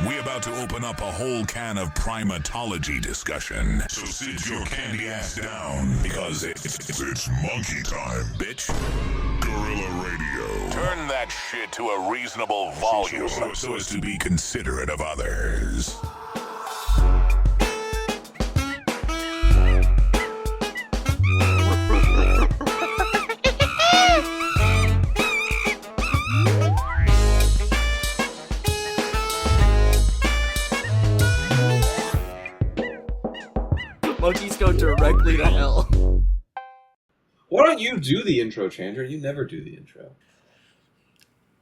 We about to open up a whole can of primatology discussion. So sit your candy ass down, because it's monkey time, bitch. Gorilla Radio. Turn that shit to a reasonable volume so as to be considerate of others. Monkeys go directly to hell. Why don't you do the intro, Chandra? You never do the intro.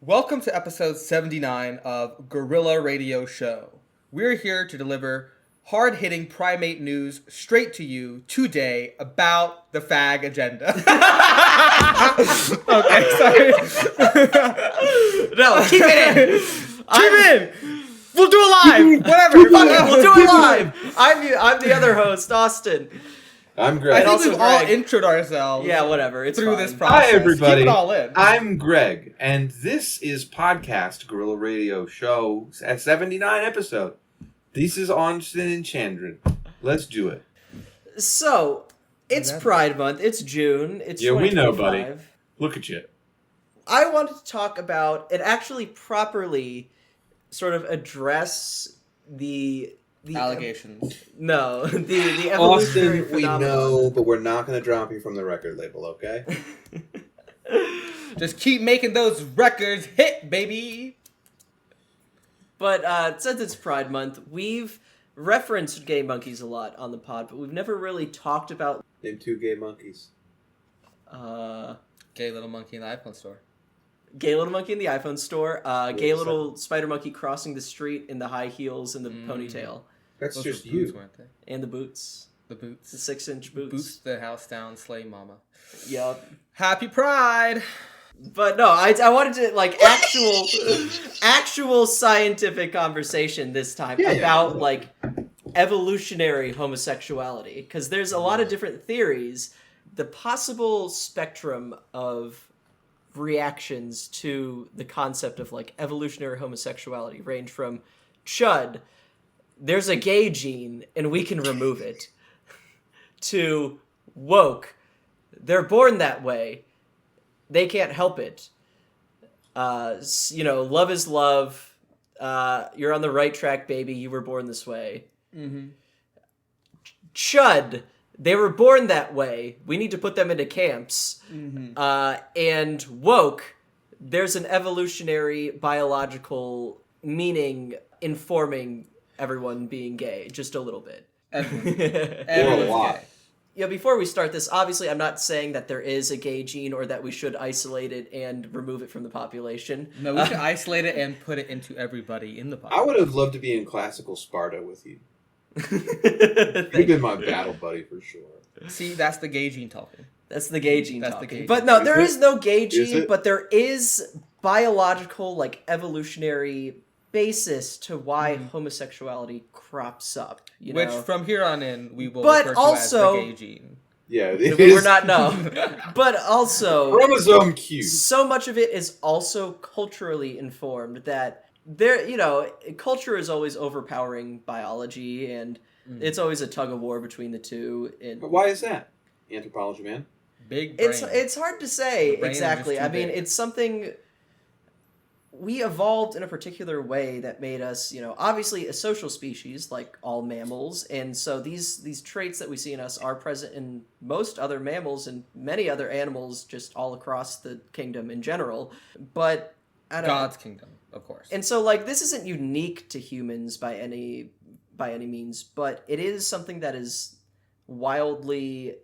Welcome to episode 79 of Gorilla Radio Show. We're here to deliver hard-hitting primate news straight to you today about the fag agenda. Okay, sorry. No, keep it in. Keep it in. We'll do it live. Whatever. Fuck it, we'll do it live. I'm the other host, Austin. I'm Greg. I think also we've all Greg. introed ourselves. Yeah, whatever. It's through fine. this process. Hi, everybody. Keep it all in. I'm Greg, and this is podcast Gorilla Radio Show at 79 episode. This is Austin and Chandra. Let's do it. So, it's Pride Month. It's June. It's Yeah, we know, 2025. buddy. Look at you. I wanted to talk about and actually properly sort of address the Allegations. No, the evolutionary Austin, we phenomenon. know, but we're not going to drop you from the record label, okay? Just keep making those records hit, baby. But since it's Pride Month, we've referenced gay monkeys a lot on the pod, but we've never really talked about Name two gay monkeys. Gay little monkey in the iPhone store. gay little monkey in the iPhone store, gay was little spider monkey crossing the street in the high heels and the ponytail, That's Those just were boots, you. weren't they? and the boots, The boots. the 6-inch boots. Boots the house down, slay mama. Yup. Happy Pride! But no, I wanted to like actual scientific conversation this time about like evolutionary homosexuality, because there's a lot of different theories. The possible spectrum of reactions to the concept of like evolutionary homosexuality range from chud, there's a gay gene and we can remove it, to woke, they're born that way, they can't help it. Love is love. You're on the right track, baby. You were born this way. Mm-hmm. Chud, they were born that way. We need to put them into camps. Mm-hmm. And woke, there's an evolutionary biological meaning informing everyone being gay just a little bit. Everyone's lot. gay. Yeah, before we start this, obviously I'm not saying that there is a gay gene or that we should isolate it and remove it from the population. No, we should isolate it and put it into everybody in the population. I would have loved to be in classical Sparta with you. You've been my battle buddy for sure. See, that's the gay gene talking. That's the gay gene That's the talking. gay But gene. no, Is there it? is no gay Is gene, it? but there is biological, like, evolutionary basis to why homosexuality crops up. You Which, know? from here on in, we will But refer to also- as the gay gene. Yeah, it We're is not, no. But also, chromosome Q. so much of it is also culturally informed that culture is always overpowering biology, and it's always a tug of war between the two. And But why is that? Anthropology, man. Big brain. it's hard to say The brain is exactly. just too I mean, big. it's something we evolved in a particular way that made us, obviously a social species like all mammals, and so these traits that we see in us are present in most other mammals and many other animals just all across the kingdom in general. But I don't God's kingdom, of course. And so like this isn't unique to humans by any means, but it is something that is wildly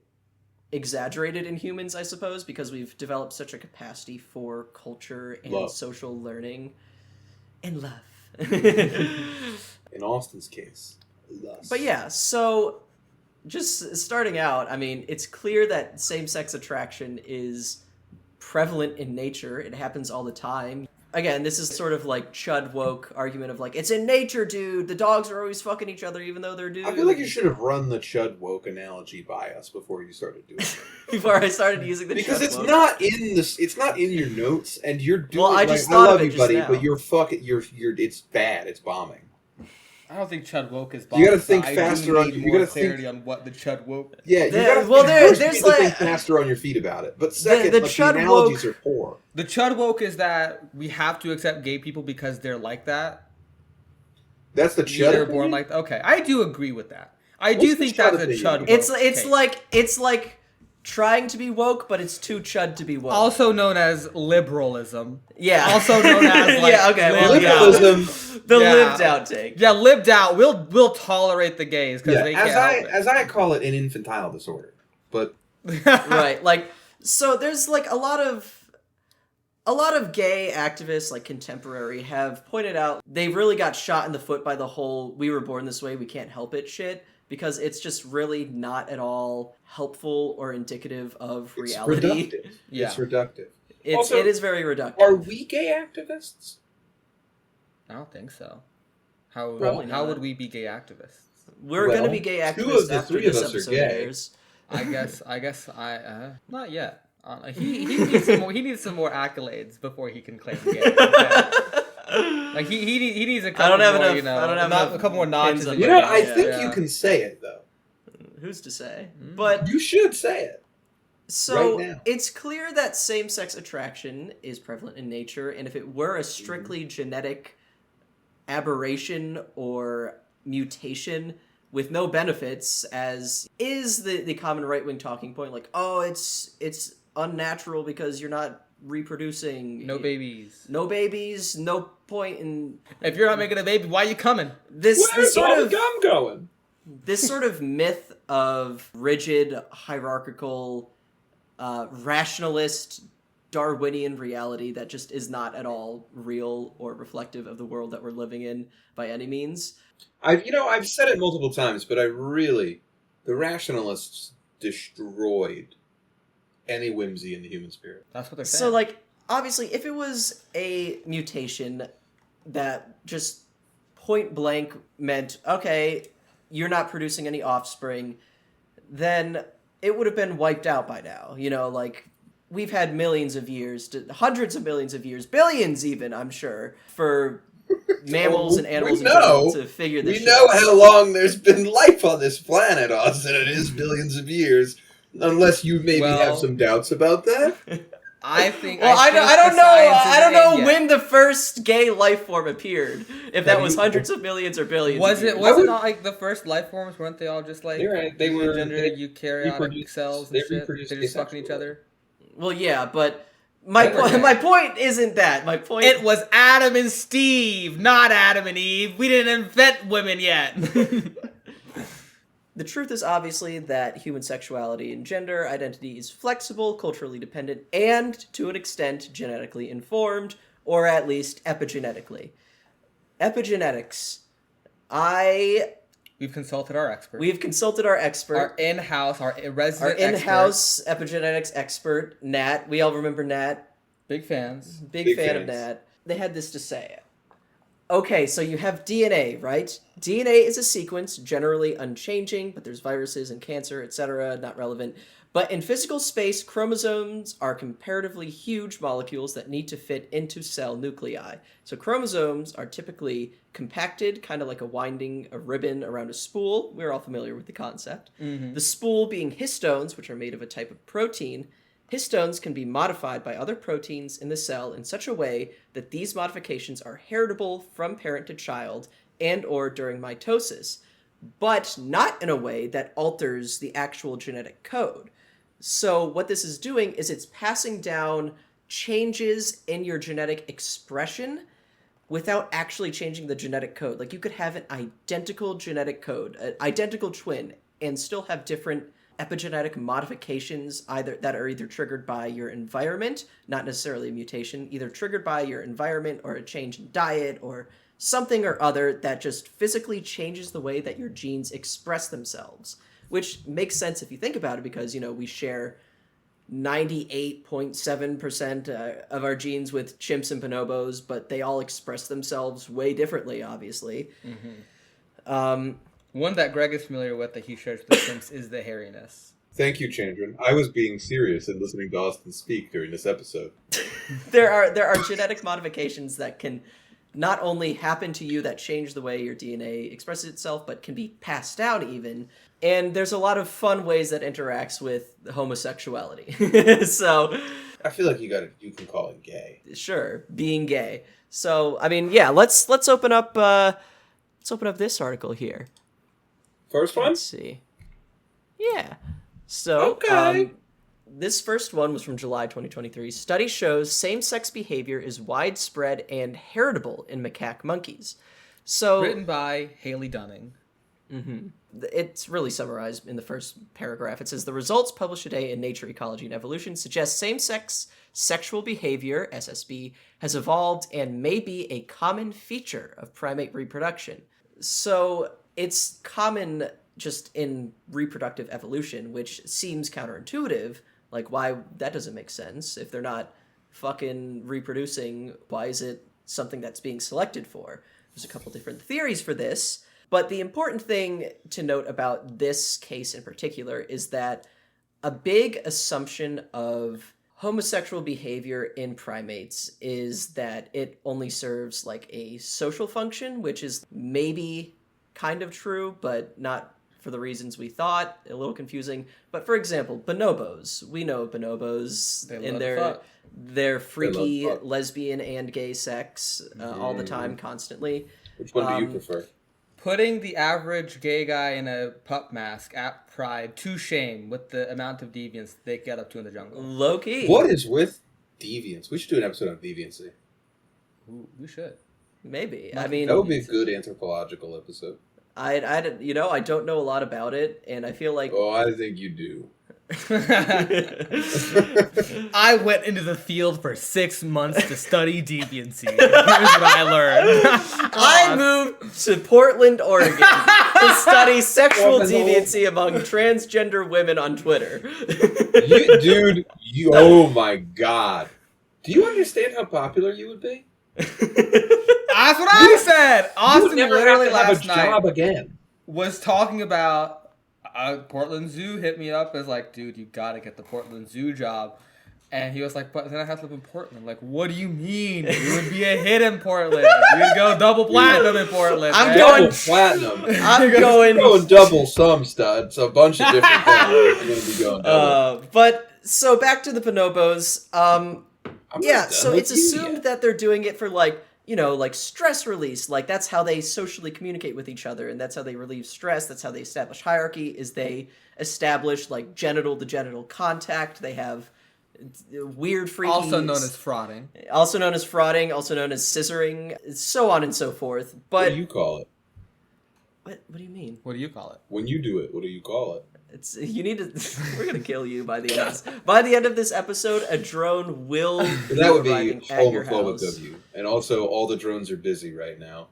exaggerated in humans, I suppose, because we've developed such a capacity for culture and Love. social learning and love. In Austin's case, lust. But yeah, so just starting out, I mean, it's clear that same-sex attraction is prevalent in nature. It happens all the time. Again, this is sort of like chud woke argument of like, it's in nature, dude. The dogs are always fucking each other even though they're dudes. I feel like you should have run the chud woke analogy by us before you started doing it. Before I started using the Because chud it's woke. not in this. It's not in your notes, and you're doing. Well, I like, just I thought of love it you, just buddy, now. but you're fucking. You're. It's bad. It's bombing. I don't think Chud Woke is. You got to think I faster do on. need You more got to clarity think. on what the Chud Woke. Yeah, you There- got to. well, First, there's you need to think like- faster on your feet about it. But second, the like, the Chud analogies Woke- are poor. The Chud Woke is that we have to accept gay people because they're like that. That's the They're Chud born opinion? like that. Okay, I do agree with that. I What's do the think Chud that's a opinion? Chud Woke. It's like trying to be woke, but it's too chud to be woke. Also known as liberalism. yeah. Also known as like yeah. Okay. Well, Liberalism. the Yeah. lived out take. Yeah, lived out. We'll tolerate the gays because Yeah, they can't help as I call it, an infantile disorder. But it. Right. Like, so there's like a lot of gay activists, like contemporary, have pointed out they really got shot in the foot by the whole "we were born this way, we can't help it" shit, because it's just really not at all helpful or indicative of it's reality. reductive. Yeah. It's reductive. It is very reductive. Are we gay activists? I don't think so. How Probably how not. would we be gay activists? We're Well, gonna be gay two activists of the after three of this us are episode gay. airs. I guess I not yet. He needs some more. He needs some more accolades before he can claim gay. Okay? Like he needs a couple I don't have more, enough- you know, I don't have not enough a couple more notches. pins on in You my know, my I belt. think Yeah. you can say it though. Who's to say? Mm. But You should say it. so Right now. it's clear that same-sex attraction is prevalent in nature, and if it were a strictly genetic aberration or mutation with no benefits, as is the common right-wing talking point, like, oh, it's unnatural because you're not reproducing. No babies. No babies, no point in If you're not making a baby, why are you coming? this Where's all sort the of gum going? this sort of myth of rigid, hierarchical, rationalist, Darwinian reality that just is not at all real or reflective of the world that we're living in by any means. I've said it multiple times, but the rationalists destroyed any whimsy in the human spirit. That's what they're saying. So, like, obviously, if it was a mutation that just point blank meant, okay, you're not producing any offspring, then it would have been wiped out by now. You know, like, we've had millions of years, hundreds of millions of years, billions even, I'm sure, for mammals and animals in general to figure this We shit know out. how long there's been life on this planet, Austin. It is billions of years. Unless you maybe Well- have some doubts about that. I think. Well, I think don't the know. science I don't know isn't in when yet. the first gay life form appeared. If that Have was you- hundreds of millions or billions. Was of it years. was I would- it not like the first life forms? Weren't they all just like They were gender, they eukaryotic reproduced- cells they and shit? reproduced They're just fucking each asexually. other. Well, yeah, but my They were gay. my point isn't that. My point. It was Adam and Steve, not Adam and Eve. We didn't invent women yet. The truth is obviously that human sexuality and gender identity is flexible, culturally dependent, and to an extent genetically informed, or at least epigenetically. Epigenetics. We've consulted our expert. We've consulted our expert. our in-house, our resident Our in-house epigenetics expert, Nat. We all remember Nat. expert. Big fans. Big fan of fans. Nat. They had this to say. Okay, so you have DNA, right? DNA is a sequence, generally unchanging, but there's viruses and cancer, etc., not relevant. But in physical space, chromosomes are comparatively huge molecules that need to fit into cell nuclei. So chromosomes are typically compacted, kind of like winding a ribbon around a spool. We're all familiar with the concept. Mm-hmm. The spool being histones, which are made of a type of protein. Histones can be modified by other proteins in the cell in such a way that these modifications are heritable from parent to child and or during mitosis, but not in a way that alters the actual genetic code. So what this is doing is it's passing down changes in your genetic expression without actually changing the genetic code. Like, you could have an identical genetic code, an identical twin, and still have different epigenetic modifications that are either triggered by your environment, not necessarily a mutation, either triggered by your environment or a change in diet or something or other that just physically changes the way that your genes express themselves, which makes sense if you think about it, because, you know, we share 98.7% of our genes with chimps and bonobos, but they all express themselves way differently, obviously. One that Greg is familiar with that he shares with the chimps is the hairiness. Thank you, Chandran. I was being serious and listening to Austin speak during this episode. There are genetic modifications that can not only happen to you that change the way your DNA expresses itself, but can be passed down even. And there's a lot of fun ways that interacts with homosexuality. So, I feel like you can call it gay. sure, being gay. So, I mean, yeah, let's open up this article here. First one? Let's see. Yeah. So, Okay. this first one was from July 2023. Study shows same-sex behavior is widespread and heritable in macaque monkeys. So, Written by Haley Dunning. it's really summarized in the first paragraph. It says, the results published today in Nature, Ecology, and Evolution suggest same-sex sexual behavior, SSB, has evolved and may be a common feature of primate reproduction. So it's common just in reproductive evolution, which seems counterintuitive. Like, why? That doesn't make sense. If they're not fucking reproducing, why is it something that's being selected for? There's a couple different theories for this. But the important thing to note about this case in particular is that a big assumption of homosexual behavior in primates is that it only serves like a social function, which is maybe kind of true, but not for the reasons we thought. A little confusing. But for example, bonobos. We know bonobos in their freaky lesbian and gay sex all the time, constantly. Which one do you prefer? Putting the average gay guy in a pup mask at Pride to shame with the amount of deviance they get up to in the jungle. Low key. What is with deviance? We should do an episode on deviancy. Ooh, we should. Maybe. I mean, That would be a good anthropological episode. I don't know a lot about it, and I feel like Oh, I think you do. I went into the field for 6 months to study deviancy. Here's what I learned. I moved to Portland, Oregon to study sexual deviancy among transgender women on Twitter. Oh my god. Do you understand how popular you would be? That's what I said. Austin literally last night job again. was talking about Portland Zoo hit me up as like, dude, you gotta get the Portland Zoo job. And he was like, but then I have to live in Portland. I'm like, what do you mean? You would be a hit in Portland. You'd go double platinum in Portland. I'm man. going Double platinum. I'm going double some studs. A bunch of different things. You're going to be going double. But so back to the bonobos. Yeah, not so done it's with you assumed yet. that they're doing it for like stress release. Like that's how they socially communicate with each other, and that's how they relieve stress. That's how they establish hierarchy. Is they establish like genital to genital contact. They have weird freaky. Also known as frauding. Also known as frauding. Also known as scissoring. So on and so forth. What But do you call it? what do you mean? What do you call it? When you do it, what do you call it? It's you need to. We're gonna kill you by the end. Of this. By the end of this episode, a drone will. That would be arriving at your homophobic house. of you. And also, all the drones are busy right now.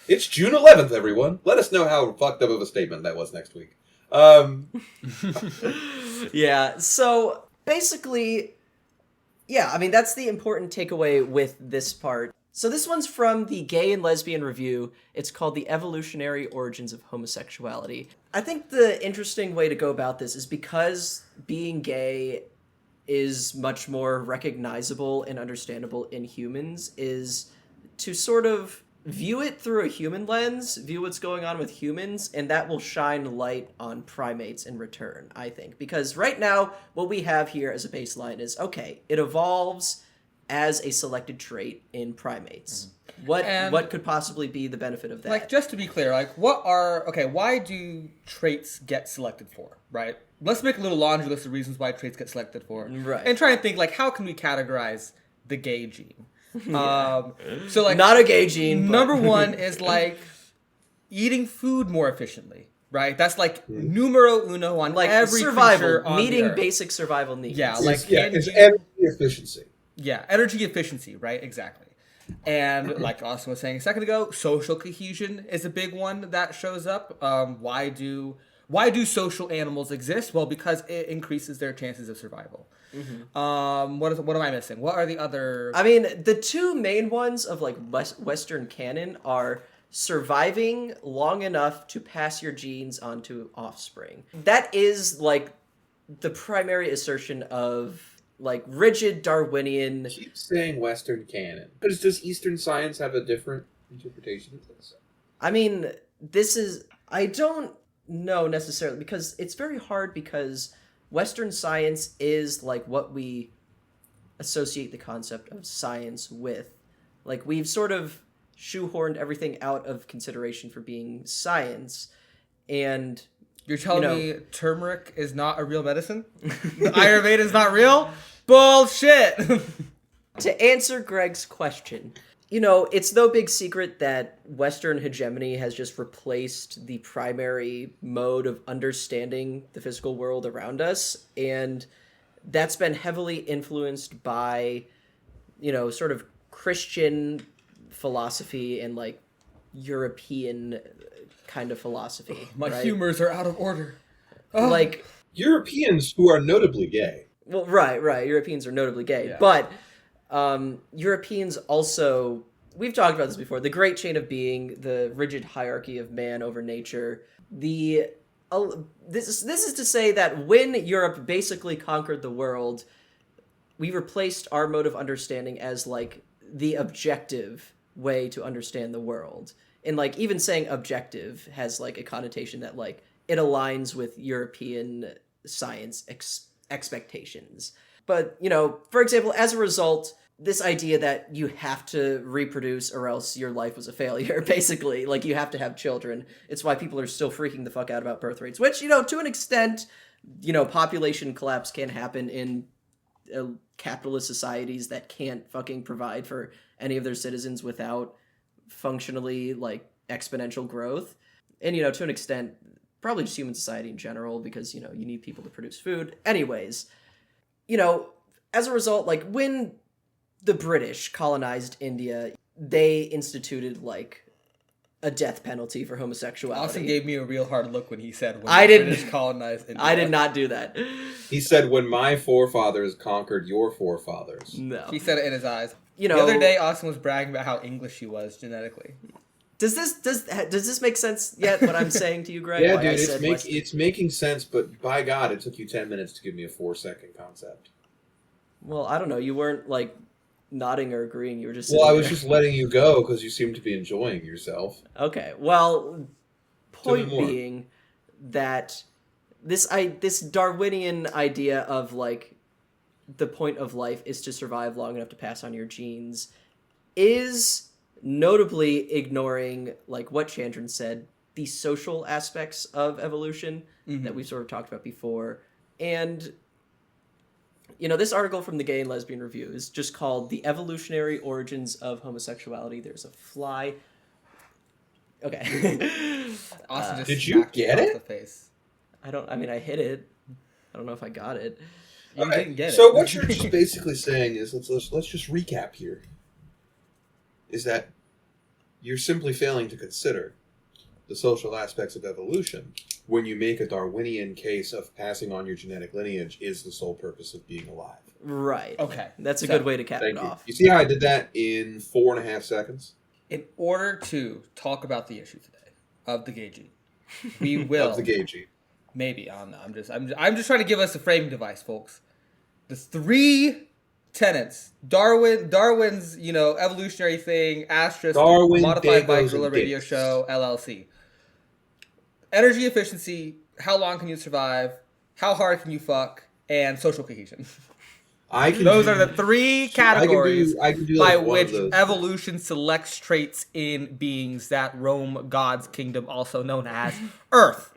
It's June 11th, everyone. Let us know how fucked up of a statement that was next week. Yeah, so basically, yeah, I mean, that's the important takeaway with this part. So this one's from the Gay and Lesbian Review. It's called The Evolutionary Origins of Homosexuality. I think the interesting way to go about this is because being gay is much more recognizable and understandable in humans, is to sort of view it through a human lens, view what's going on with humans, and that will shine light on primates in return, I think. Because right now, what we have here as a baseline is, okay, it evolves as a selected trait in primates. What could possibly be the benefit of that? Like, just to be clear, like, why do traits get selected for, right? Let's make a little laundry list of reasons why traits get selected for. Right. And try and think, like, how can we categorize the gay gene? So, like... Not a gay gene, but... Number one is, like, eating food more efficiently, right? That's, like, numero uno on like every survival, creature on the meeting earth. basic survival needs. Yeah, like... It's energy efficiency. Yeah, energy efficiency, right? Exactly. And like Austin was saying a second ago, social cohesion is a big one that shows up. Why do social animals exist? Well, because it increases their chances of survival. Mm-hmm. What am I missing? What are the other... I mean, the two main ones of like Western canon are surviving long enough to pass your genes on to offspring. That is like the primary assertion of like rigid Darwinian. Keep saying Western canon. Because does Eastern science have a different interpretation of this? I mean, I don't know necessarily, because it's very hard, because Western science is like what we associate the concept of science with. Like, we've sort of shoehorned everything out of consideration for being science, and You're telling me turmeric is not a real medicine? The Ayurveda is not real? Bullshit! to answer Greg's question, it's no big secret that Western hegemony has just replaced the primary mode of understanding the physical world around us, and that's been heavily influenced by, sort of Christian philosophy and, like, European kind of philosophy. My right? humors are out of order. Like, Europeans who are notably gay. well, right. Europeans are notably gay, Yeah. but Europeans also, we've talked about this before, the great chain of being, the rigid hierarchy of man over nature. This is to say that when Europe basically conquered the world, we replaced our mode of understanding as, like, the objective way to understand the world. And, like, even saying objective has, like, a connotation that, like, it aligns with European science expectations. But, for example, as a result, this idea that you have to reproduce or else your life was a failure, basically. Like, you have to have children. It's why people are still freaking the fuck out about birth rates, which, to an extent, population collapse can happen in capitalist societies that can't fucking provide for any of their citizens without functionally, like, exponential growth. And, to an extent, probably just human society in general, because, you need people to produce food. Anyways, as a result, like, when the British colonized India, they instituted, like, a death penalty for homosexuality. Austin gave me a real hard look when he said when I the didn't- British colonized India. I did not do that. He said, when my forefathers conquered your forefathers. No. He said it in his eyes. The The other day, Austin was bragging about how English he was genetically. Does this make sense yet, what I'm saying to you, Greg? Yeah, Why I dude, said Western? it's making sense, but by God, it took you 10 minutes to give me a 4-second concept. Well, I don't know. You weren't, like, nodding or agreeing. You were just Well, I sitting was there. just letting you go because you seemed to be enjoying yourself. Okay. Well, Tell me point more. being that this Darwinian idea of, like, the point of life is to survive long enough to pass on your genes is notably ignoring, like what Chandran said, the social aspects of evolution that we've sort of talked about before. And this article from the Gay and Lesbian Review is just called "The Evolutionary Origins of Homosexuality." There's a fly. Okay. Austin just Did you smacked get across it? The face. I hit it. I don't know if I got it. You Okay, didn't get it. so what you're just basically saying is, let's just recap here, is that you're simply failing to consider the social aspects of evolution when you make a Darwinian case of passing on your genetic lineage is the sole purpose of being alive. Right. Okay. That's a So, good way to cap Thank it you. off. You see how I did that in 4.5 seconds? In order to talk about the issue today of the gay gene, we will Of the gay gene. maybe I don't know. I'm just trying to give us a framing device, folks. The 3 tenets, Darwin's evolutionary thing, asterisk, Darwin, modified by bagels, Gorilla and Radio dicks. Show LLC. Energy efficiency, how long can you survive, how hard can you fuck, and social cohesion. Those are the 3 categories I can do by like one which of those. evolution selects traits in beings that roam God's kingdom, also known as Earth.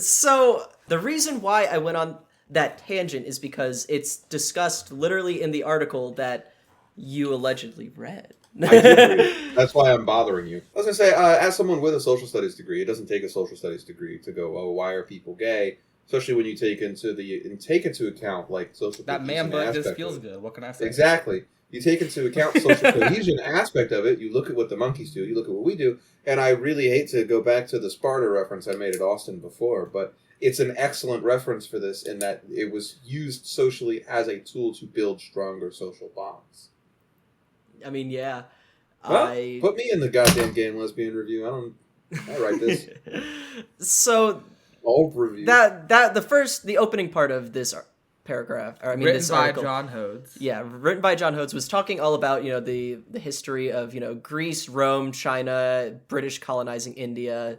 So the reason why I went on that tangent is because it's discussed literally in the article that you allegedly read. I did read. That's why I'm bothering you. I was going to say, as someone with a social studies degree, it doesn't take a social studies degree to go, oh, why are people gay? Especially when you take into account, like, social That cohesion man butt just aspect feels of it. good. What can I say? Exactly. You take into account the social cohesion aspect of it. You look at what the monkeys do. You look at what we do. And I really hate to go back to the Sparta reference I made at Austin before, but it's an excellent reference for this in that it was used socially as a tool to build stronger social bonds. I mean, yeah. Well, put me in the goddamn Gay and Lesbian Review. I write this. So Old review. the opening part of this paragraph, or I mean Written this by article. John Hodes. Yeah, written by John Hodes, was talking all about, the history of, Greece, Rome, China, British colonizing India,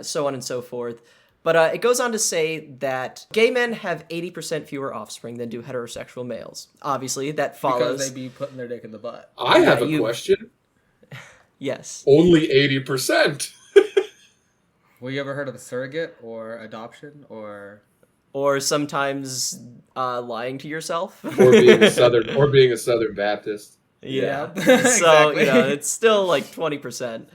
so on and so forth. But it goes on to say that gay men have 80% fewer offspring than do heterosexual males. Obviously, that follows... Because they be putting their dick in the butt. I have a question. Yes. Only 80%. Well, you ever heard of a surrogate or adoption or... Or sometimes lying to yourself. Or being a Southern Baptist. Yeah. Yeah. So, Exactly. it's still like 20%.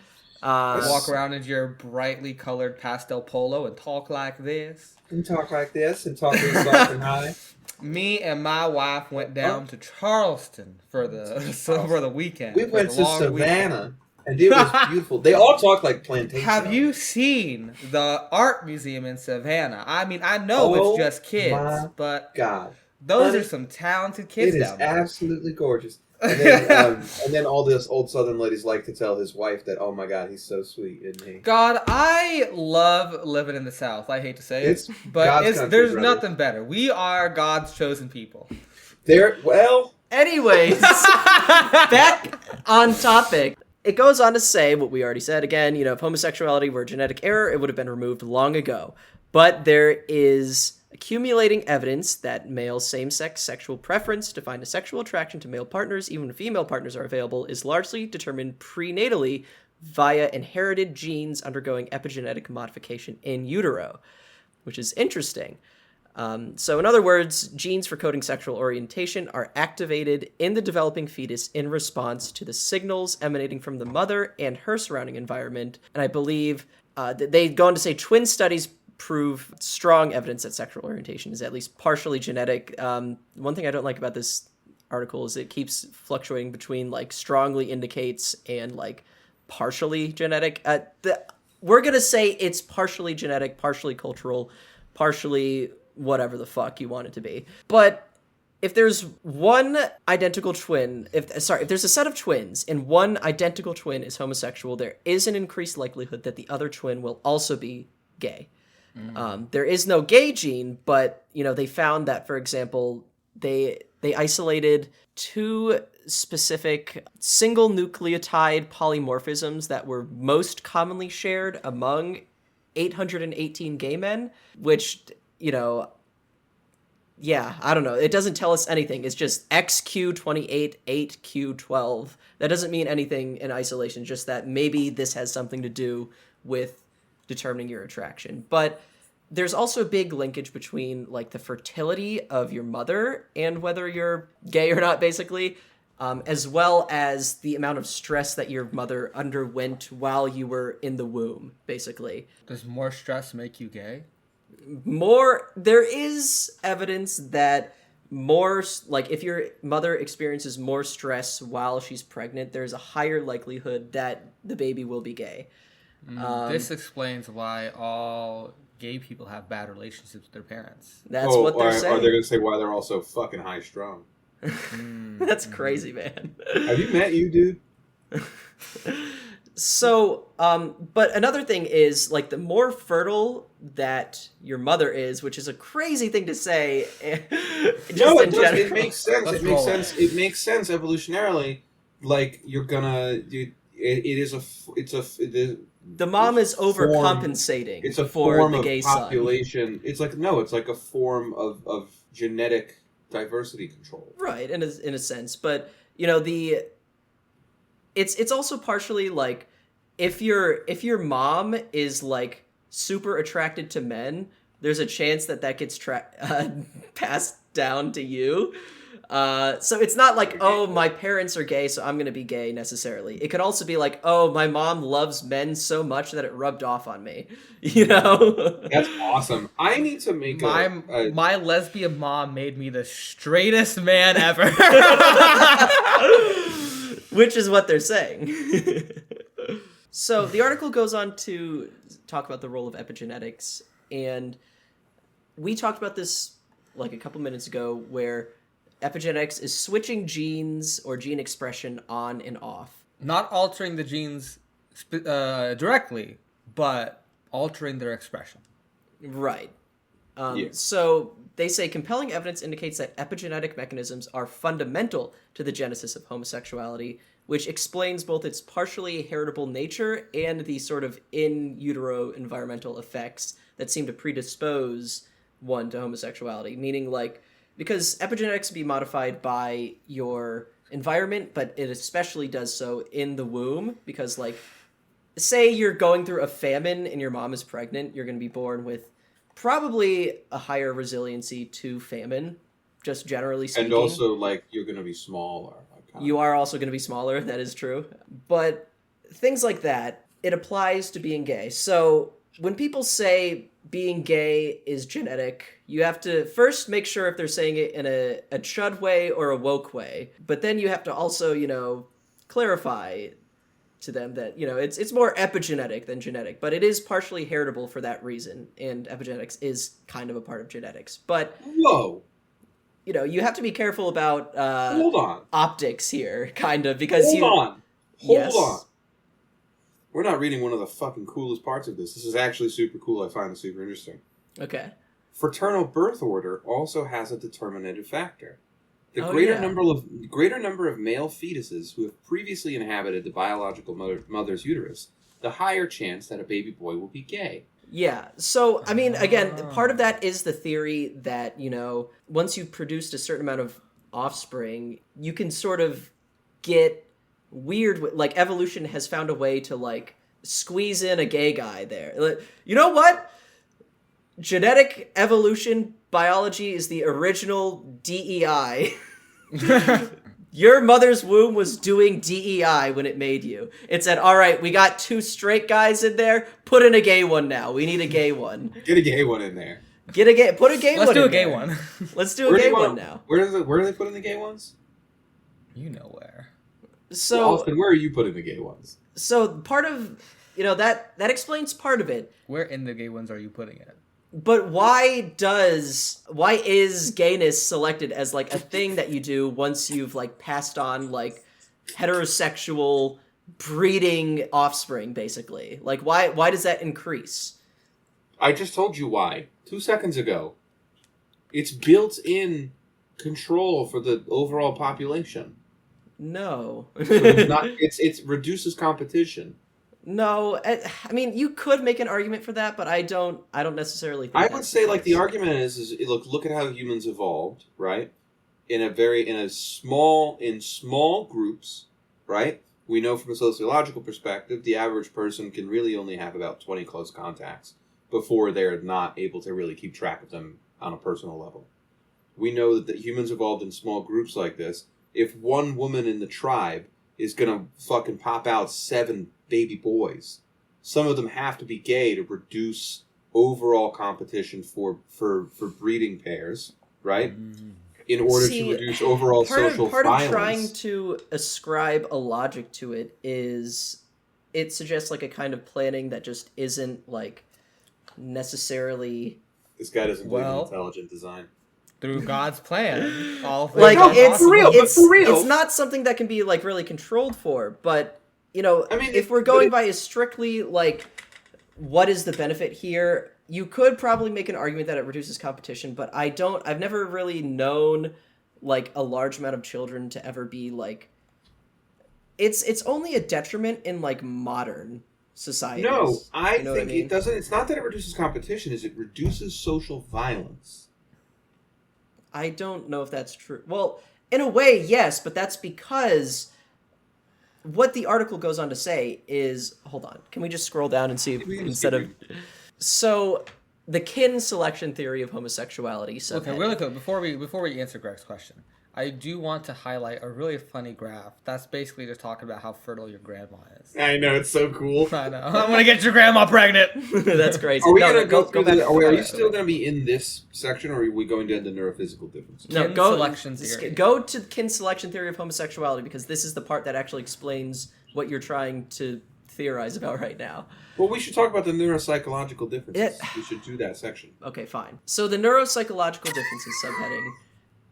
Walk around in your brightly colored pastel polo and talk like this. And talk like this and talk real soft and high. Me and my wife went down to Charleston for the weekend. We for went the to long Savannah, weekend. and it was beautiful. They all talk like plantation. Have you seen the art museum in Savannah? I mean, I know Oh it's just kids, my but God, those honey, are some talented kids it is down there. absolutely gorgeous. And then all this old Southern ladies like to tell his wife that, oh my God, he's so sweet, isn't he? God, I love living in the South. I hate to say It's it, but God's country, there's brother. nothing better. We are God's chosen people. Anyways, back on topic. It goes on to say what we already said again, if homosexuality were a genetic error, it would have been removed long ago. But there is accumulating evidence that male same-sex sexual preference to find a sexual attraction to male partners, even when female partners are available, is largely determined prenatally via inherited genes undergoing epigenetic modification in utero, which is interesting. So in other words, genes for coding sexual orientation are activated in the developing fetus in response to the signals emanating from the mother and her surrounding environment. And I believe they go on to say twin studies prove strong evidence that sexual orientation is at least partially genetic. One thing I don't like about this article is it keeps fluctuating between like strongly indicates and like partially genetic. We're going to say it's partially genetic, partially cultural, partially whatever the fuck you want it to be. But if there's one identical twin, if there's a set of twins and one identical twin is homosexual, there is an increased likelihood that the other twin will also be gay. There is no gay gene, but they found that, for example, they isolated two specific single nucleotide polymorphisms that were most commonly shared among 818 gay men, which, yeah, I don't know. It doesn't tell us anything. It's just XQ28, 8Q12. That doesn't mean anything in isolation, just that maybe this has something to do with determining your attraction. But there's also a big linkage between like the fertility of your mother and whether you're gay or not, basically, as well as the amount of stress that your mother underwent while you were in the womb, basically. Does more stress make you gay? There is evidence that more, like if your mother experiences more stress while she's pregnant, there's a higher likelihood that the baby will be gay. This explains why all gay people have bad relationships with their parents. That's what they're saying. Or they're going to say why they're all so fucking high strung. That's crazy, man. Have you met you, dude? So, but another thing is, like, the more fertile that your mother is, which is a crazy thing to say. No, it does. It makes sense. Let's It makes roll sense. It makes sense evolutionarily. Like you're gonna, dude. The mom is overcompensating It's a for form the of gay population. It's like it's like a form of genetic diversity control. Right, in a sense, but it's also partially like if your mom is like super attracted to men, there's a chance that gets passed down to you. So it's not like, oh, my parents are gay, so I'm gonna be gay necessarily. It could also be like, oh, my mom loves men so much that it rubbed off on me. That's awesome. I need to make my lesbian mom made me the straightest man ever. Which is what they're saying. So the article goes on to talk about the role of epigenetics, and we talked about this like a couple minutes ago, where epigenetics is switching genes or gene expression on and off. Not altering the genes directly, but altering their expression. Right. So they say compelling evidence indicates that epigenetic mechanisms are fundamental to the genesis of homosexuality, which explains both its partially heritable nature and the sort of in utero environmental effects that seem to predispose one to homosexuality. Meaning, like, because epigenetics can be modified by your environment, but it especially does so in the womb, because, like, say you're going through a famine and your mom is pregnant, you're going to be born with probably a higher resiliency to famine, just generally speaking. And also, like, you're going to be smaller. You are also going to be smaller, that is true. But things like that, it applies to being gay. So when people say being gay is genetic, you have to first make sure if they're saying it in a chud way or a woke way. But then you have to also, you know, clarify to them that, you know, it's more epigenetic than genetic. But it is partially heritable for that reason. And epigenetics is kind of a part of genetics. But... Whoa! You know, you have to be careful about Hold on. Optics here, kind of, because Hold Yes. on. We're not reading one of the fucking coolest parts of this. This is actually super cool. I find it super interesting. Okay. Fraternal birth order also has a determinative factor. The Oh, greater yeah. number of male fetuses who have previously inhabited the biological mother's uterus, the higher chance that a baby boy will be gay. Yeah. So, I mean, again, part of that is the theory that, you know, once you've produced a certain amount of offspring, you can sort of get weird. Like, evolution has found a way to, like, squeeze in a gay guy there. Like, you know what? Genetic evolution biology is the original DEI. Your mother's womb was doing DEI when it made you. It said, all right, we got 2 straight guys in there. Put in a gay one now. We need a gay one. Get a gay one in there. Put a gay one in there. Let's do a gay one. Let's do a gay one now. Where are they putting the gay ones? You know where. So, Well, Austin, where are you putting the gay ones? so part of, you know, that explains part of it. Where in the gay ones are you putting it? But why is gayness selected as, like, a thing that you do once you've, like, passed on, like, heterosexual breeding offspring, basically? Like, why does that increase? I just told you why 2 seconds ago. It's built-in control for the overall population. No. So it's not. It reduces competition. No, I mean, you could make an argument for that, but I don't necessarily think I that's would say, like, the case. argument is look at how humans evolved, right? In small groups, right? We know from a sociological perspective, the average person can really only have about 20 close contacts before they're not able to really keep track of them on a personal level. We know that humans evolved in small groups like this. If one woman in the tribe is gonna fucking pop out 7 baby boys, some of them have to be gay to reduce overall competition for breeding pairs, right? In order to reduce overall social part violence. of trying to ascribe a logic to it is it suggests, like, a kind of planning that just isn't, like, necessarily... This guy doesn't believe in Well- intelligent design. Through God's plan, all things Like, are it's possible. real, but for real. It's not something that can be, like, really controlled for, but, you know, I mean, if we're going by a strictly, like, what is the benefit here, you could probably make an argument that it reduces competition, but I've never really known, like, a large amount of children to ever be, like, it's only a detriment in, like, modern society. No, I You know what think I mean? it doesn't. It's not that it reduces competition; is it reduces social violence. I don't know if that's true. Well, in a way, yes, but that's because what the article goes on to say is, hold on, can we just scroll down and see if, We can instead of... skip So, the kin selection theory of homosexuality. Okay, really quick, before we answer Greg's question, I do want to highlight a really funny graph. That's basically just talking about how fertile your grandma is. I know, it's so cool. I know. I'm gonna get your grandma pregnant. That's crazy. Are we No, gonna no, go through back. are you still gonna be in this section, or are we going to the neurophysical differences? No, Kin go selection theory. Go to kin selection theory of homosexuality, because this is the part that actually explains what you're trying to theorize about right now. Well, we should talk about the neuropsychological differences. It- We should do that section. Okay, fine. So the neuropsychological differences subheading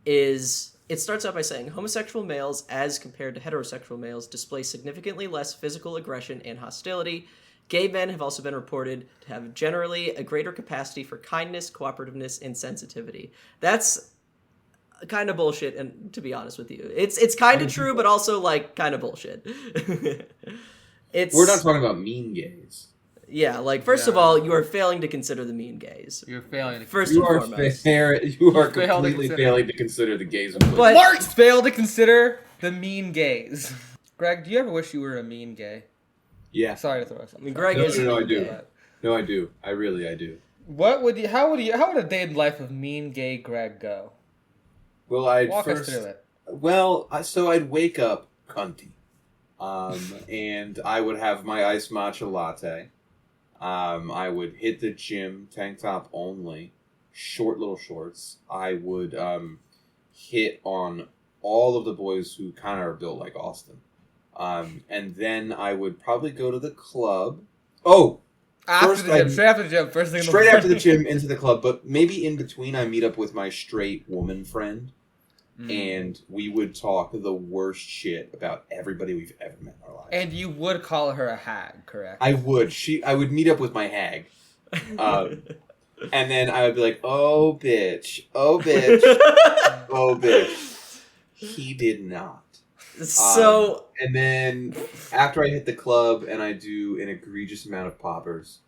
is... It starts out by saying, homosexual males, as compared to heterosexual males, display significantly less physical aggression and hostility. Gay men have also been reported to have generally a greater capacity for kindness, cooperativeness, and sensitivity. That's kind of bullshit, and to be honest with you, it's kind of true, but also like kind of bullshit. We're not talking about mean gays. Yeah, like first of all, you are failing to consider the mean gays. You're failing to First You and are foremost. you are completely failing to consider the gays. But Marx failed to consider the mean gays. Greg, do you ever wish you were a mean gay? Yeah. Sorry to throw something. I mean, Greg is No, a I mean do. gay. No, I do. I do. How would a day in the life of mean gay Greg go? Well, I'd Walk first. us through it. Well, so I'd wake up cunty, and I would have my iced matcha latte. I would hit the gym, tank top only, short little shorts. I would hit on all of the boys who kind of are built like Austin. And then I would probably go to the club. Oh! Straight after the gym, first thing in the Straight morning. after the gym, into the club. But maybe in between, I meet up with my straight woman friend. And we would talk the worst shit about everybody we've ever met in our lives. And you would call her a hag, correct? I would. I would meet up with my hag. And then I would be like, oh, bitch. Oh, bitch. Oh, bitch. He did not. So... and then after I hit the club and I do an egregious amount of poppers,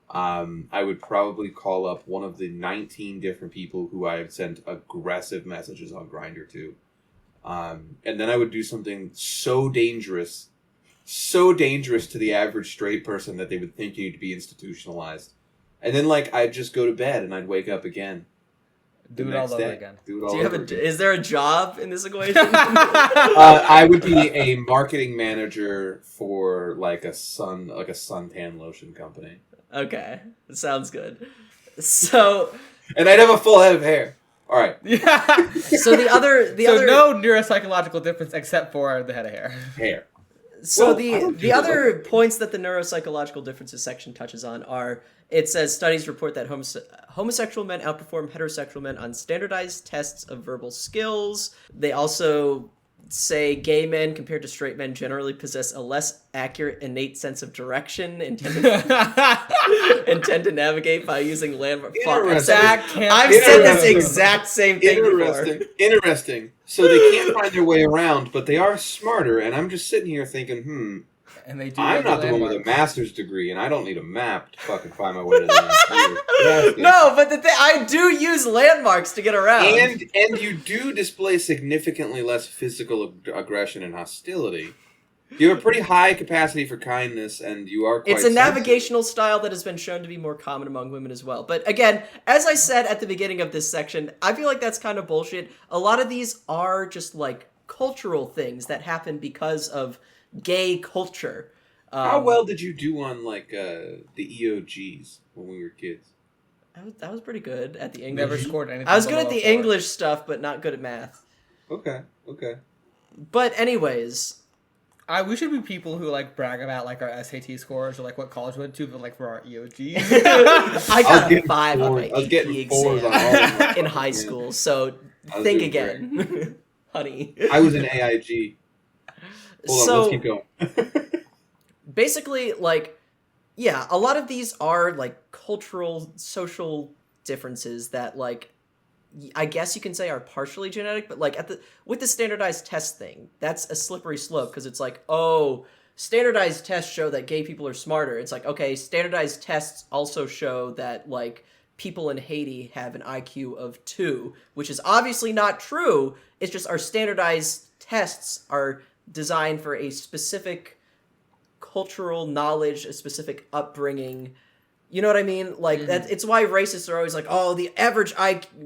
I would probably call up one of the 19 different people who I have sent aggressive messages on Grindr to. And then I would do something so dangerous to the average straight person that they would think you need to be institutionalized. And then, I'd just go to bed and I'd wake up again. Do it all over again. Is there a job in this equation? I would be a marketing manager for a suntan lotion company. Okay, sounds good. So, and I'd have a full head of hair. All right. Yeah. So the other no neuropsychological difference except for the head of hair. Hair. So well, the other points that the neuropsychological differences section touches on are, it says studies report that homosexual men outperform heterosexual men on standardized tests of verbal skills. They also say gay men compared to straight men generally possess a less accurate innate sense of direction and tend to navigate by using landmark. I've said this exact same thing before. Interesting. So they can't find their way around, but they are smarter. And I'm just sitting here thinking, And they do. I'm not the one with a master's degree, and I don't need a map to fucking find my way to the next. No, but I do use landmarks to get around. And you do display significantly less physical aggression and hostility. You have a pretty high capacity for kindness, and you are quite It's a navigational style that has been shown to be more common among women as well. But again, as I said at the beginning of this section, I feel like that's kind of bullshit. A lot of these are just cultural things that happen because of gay culture. How well did you do on the EOGs when we were kids? I was pretty good at the English. Never scored anything. I was good at the English stuff, but not good at math. Okay. But anyways, we should be people who brag about our SAT scores or what college we went to, but for our EOGs. I got a 5 on my AP exam in high school. So think again, honey. I was an AIG. Hold on, let's keep going. Basically, a lot of these are cultural, social differences that I guess you can say are partially genetic, but with the standardized test thing, that's a slippery slope because it's standardized tests show that gay people are smarter. It's okay, standardized tests also show that people in Haiti have an IQ of 2, which is obviously not true. It's just our standardized tests are designed for a specific cultural knowledge, a specific upbringing. You know what I mean? That. It's why racists are always the average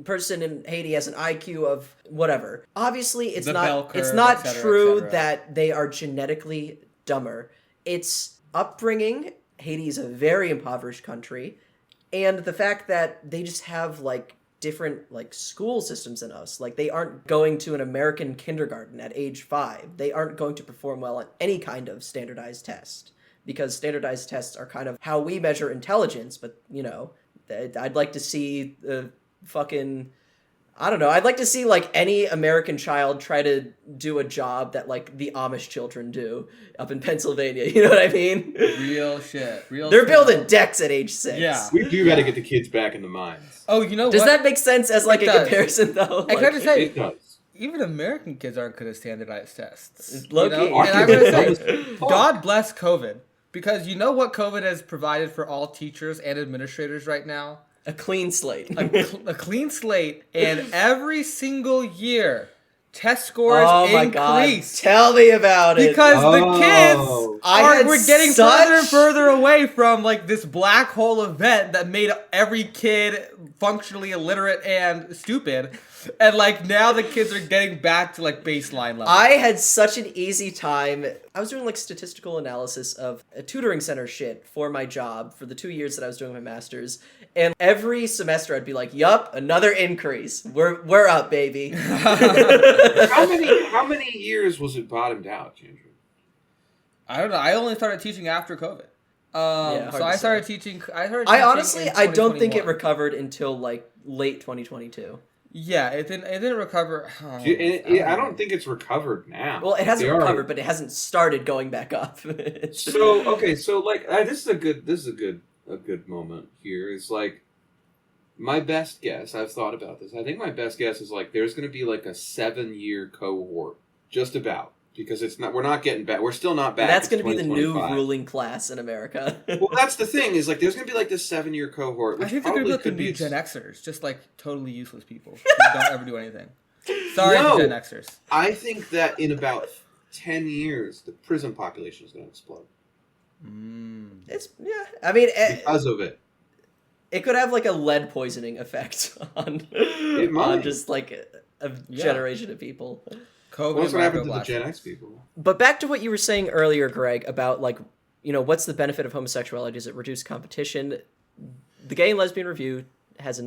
person in Haiti has an IQ of whatever. Obviously, it's not true that they are genetically dumber. It's upbringing. Haiti is a very impoverished country, and the fact that they just have different school systems than us. They aren't going to an American kindergarten at age 5. They aren't going to perform well on any kind of standardized test, because standardized tests are kind of how we measure intelligence. But I'd like to see the fucking I don't know. I'd like to see like any American child try to do a job that like the Amish children do up in Pennsylvania. You know what I mean? Real shit. They're building decks at age 6. Yeah. We do got to get the kids back in the mines. Oh, you know Does what? that make sense as like It a does. comparison though? I gotta say, It does. even American kids aren't good at standardized tests. Low You know? key. And I'm gonna say, Fuck. God bless COVID. Because you know what COVID has provided for all teachers and administrators right now? A clean slate. A clean slate, and every single year, test scores Oh my god! increase. Tell me about it. Because the kids we're getting further and further away from like this black hole event that made every kid functionally illiterate and stupid. And like now the kids are getting back to like baseline level. I had such an easy time. I was doing like statistical analysis of a tutoring center shit for my job for the 2 years that I was doing my master's. And every semester I'd be like, yup, another increase. We're up, baby. How many years was it bottomed out, Ginger? I don't know. I only started teaching after COVID. hard So to I say. started teaching. I honestly, in I don't think it 2021. recovered until like late 2022. Yeah, it didn't recover. I don't think it's recovered now. Well, it hasn't They are- recovered, but it hasn't started going back up. So okay, so like this is a good moment here. It's like my best guess. I've thought about this. I think my best guess is like there's going to be like a 7-year cohort, just about, because it's not. We're not getting back. We're still not back. That's going going to to be the new ruling class in America. Well, that's the thing. Is like there's going to be like this 7-year cohort. I Which think they're going probably to be could the new be Gen Xers, just like totally useless people who don't ever do anything. Sorry, No. to Gen Xers. I think that in about 10 years, the prison population is going to explode It's I mean, because of it. it could have like a lead poisoning effect on might. just like a generation of people. COVID What's what happened to the microblast. Gen X people? But back to what you were saying earlier, Greg, about like, what's the benefit of homosexuality? Does it reduce competition? The Gay and Lesbian Review has the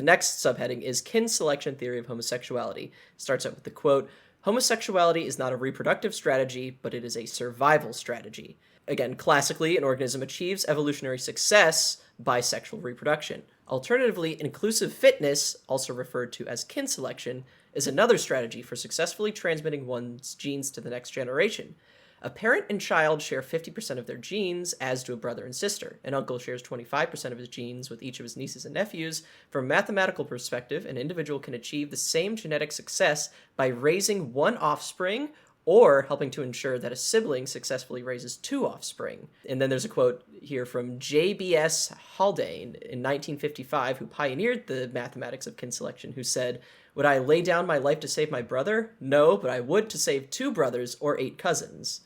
next subheading is Kin Selection Theory of Homosexuality. Starts out with the quote, homosexuality is not a reproductive strategy, but it is a survival strategy. Again, classically, an organism achieves evolutionary success by sexual reproduction. Alternatively, inclusive fitness, also referred to as kin selection, is another strategy for successfully transmitting one's genes to the next generation. A parent and child share 50% of their genes, as do a brother and sister. An uncle shares 25% of his genes with each of his nieces and nephews. From a mathematical perspective, an individual can achieve the same genetic success by raising one offspring or helping to ensure that a sibling successfully raises 2 offspring. And then there's a quote here from J.B.S. Haldane in 1955, who pioneered the mathematics of kin selection, who said, "Would I lay down my life to save my brother? No, but I would to save 2 brothers or 8 cousins."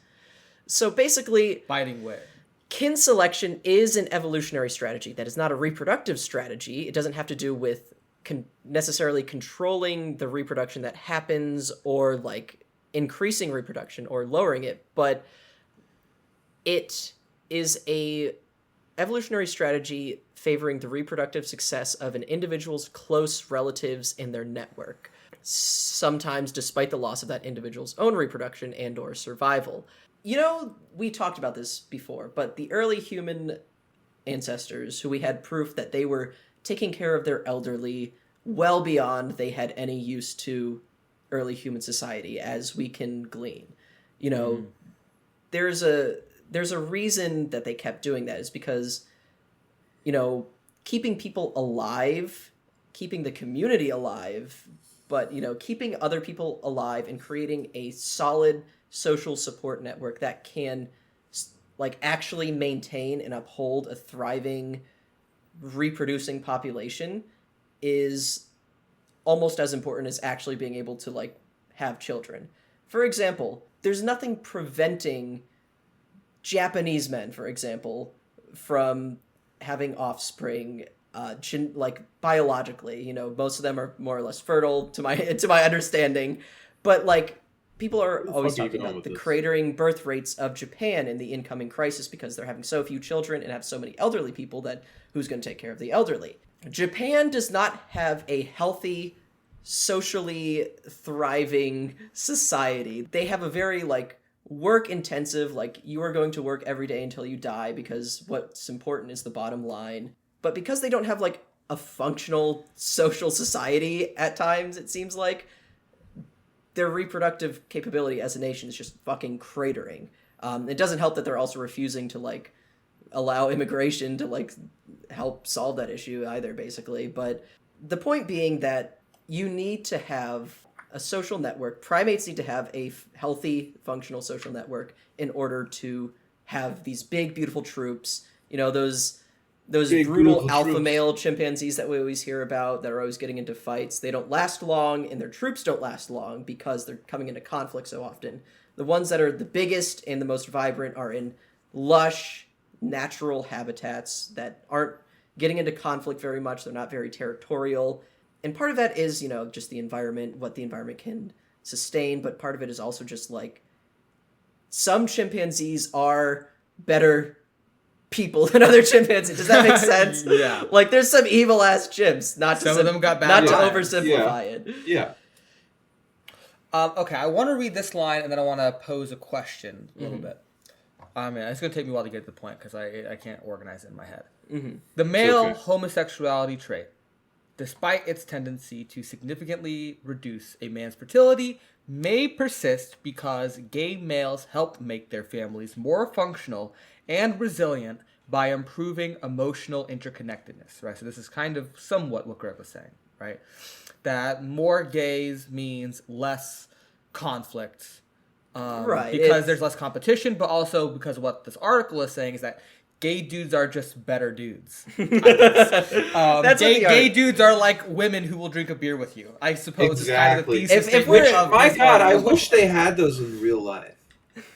So basically, Fighting wit. kin selection is an evolutionary strategy that is not a reproductive strategy. It doesn't have to do with necessarily controlling the reproduction that happens or like increasing reproduction or lowering it, but it is a evolutionary strategy favoring the reproductive success of an individual's close relatives in their network, sometimes despite the loss of that individual's own reproduction and or survival. We talked about this before, but the early human ancestors, who we had proof that they were taking care of their elderly well beyond they had any use to early human society, as we can glean. There's a reason that they kept doing that, is because, keeping people alive, keeping the community alive, but, keeping other people alive and creating a solid social support network that can actually maintain and uphold a thriving, reproducing population is almost as important as actually being able to have children. For example, there's nothing preventing Japanese men, for example, from having offspring biologically. Most of them are more or less fertile to my understanding, but people are always talking about the cratering birth rates of Japan in the incoming crisis because they're having so few children and have so many elderly people that who's going to take care of the elderly? Japan does not have a healthy, socially thriving society. They have a very work intensive, you are going to work every day until you die because what's important is the bottom line. But because they don't have a functional social society at times, it seems like, their reproductive capability as a nation is just fucking cratering. It doesn't help that they're also refusing to, like, allow immigration to, like, help solve that issue either, basically. But the point being that you need to have a social network. Primates need to have a healthy, functional social network in order to have these big, beautiful troops. You know, those Big, brutal beautiful alpha troops. male chimpanzees that we always hear about that are always getting into fights. They don't last long, and their troops don't last long because they're coming into conflict so often. The ones that are the biggest and the most vibrant are in lush, natural habitats that aren't getting into conflict very much. They're not very territorial. And part of that is, you know, just the environment, what the environment can sustain. But part of it is also just, like, some chimpanzees are better people than other chimpanzees. Does that make sense? Yeah. Like, there's some evil ass chimps. Not to Some of them got bad not to lives. oversimplify it. Yeah. Okay, I want to read this line and then I want to pose a question a little bit. I mean, it's going to take me a while to get to the point because I can't organize it in my head. The male okay. homosexuality trait, despite its tendency to significantly reduce a man's fertility, may persist because gay males help make their families more functional and resilient by improving emotional interconnectedness, right? So this is kind of somewhat what Greg was saying, right? That more gays means less conflict, Right, because there's less competition, but also because what this article is saying is that gay dudes are just better dudes. That's what the Gay dudes are like women who will drink a beer with you. I suppose Exactly. is kind of the thesis If we're- statement of My this God, I article. wish they had those in real life.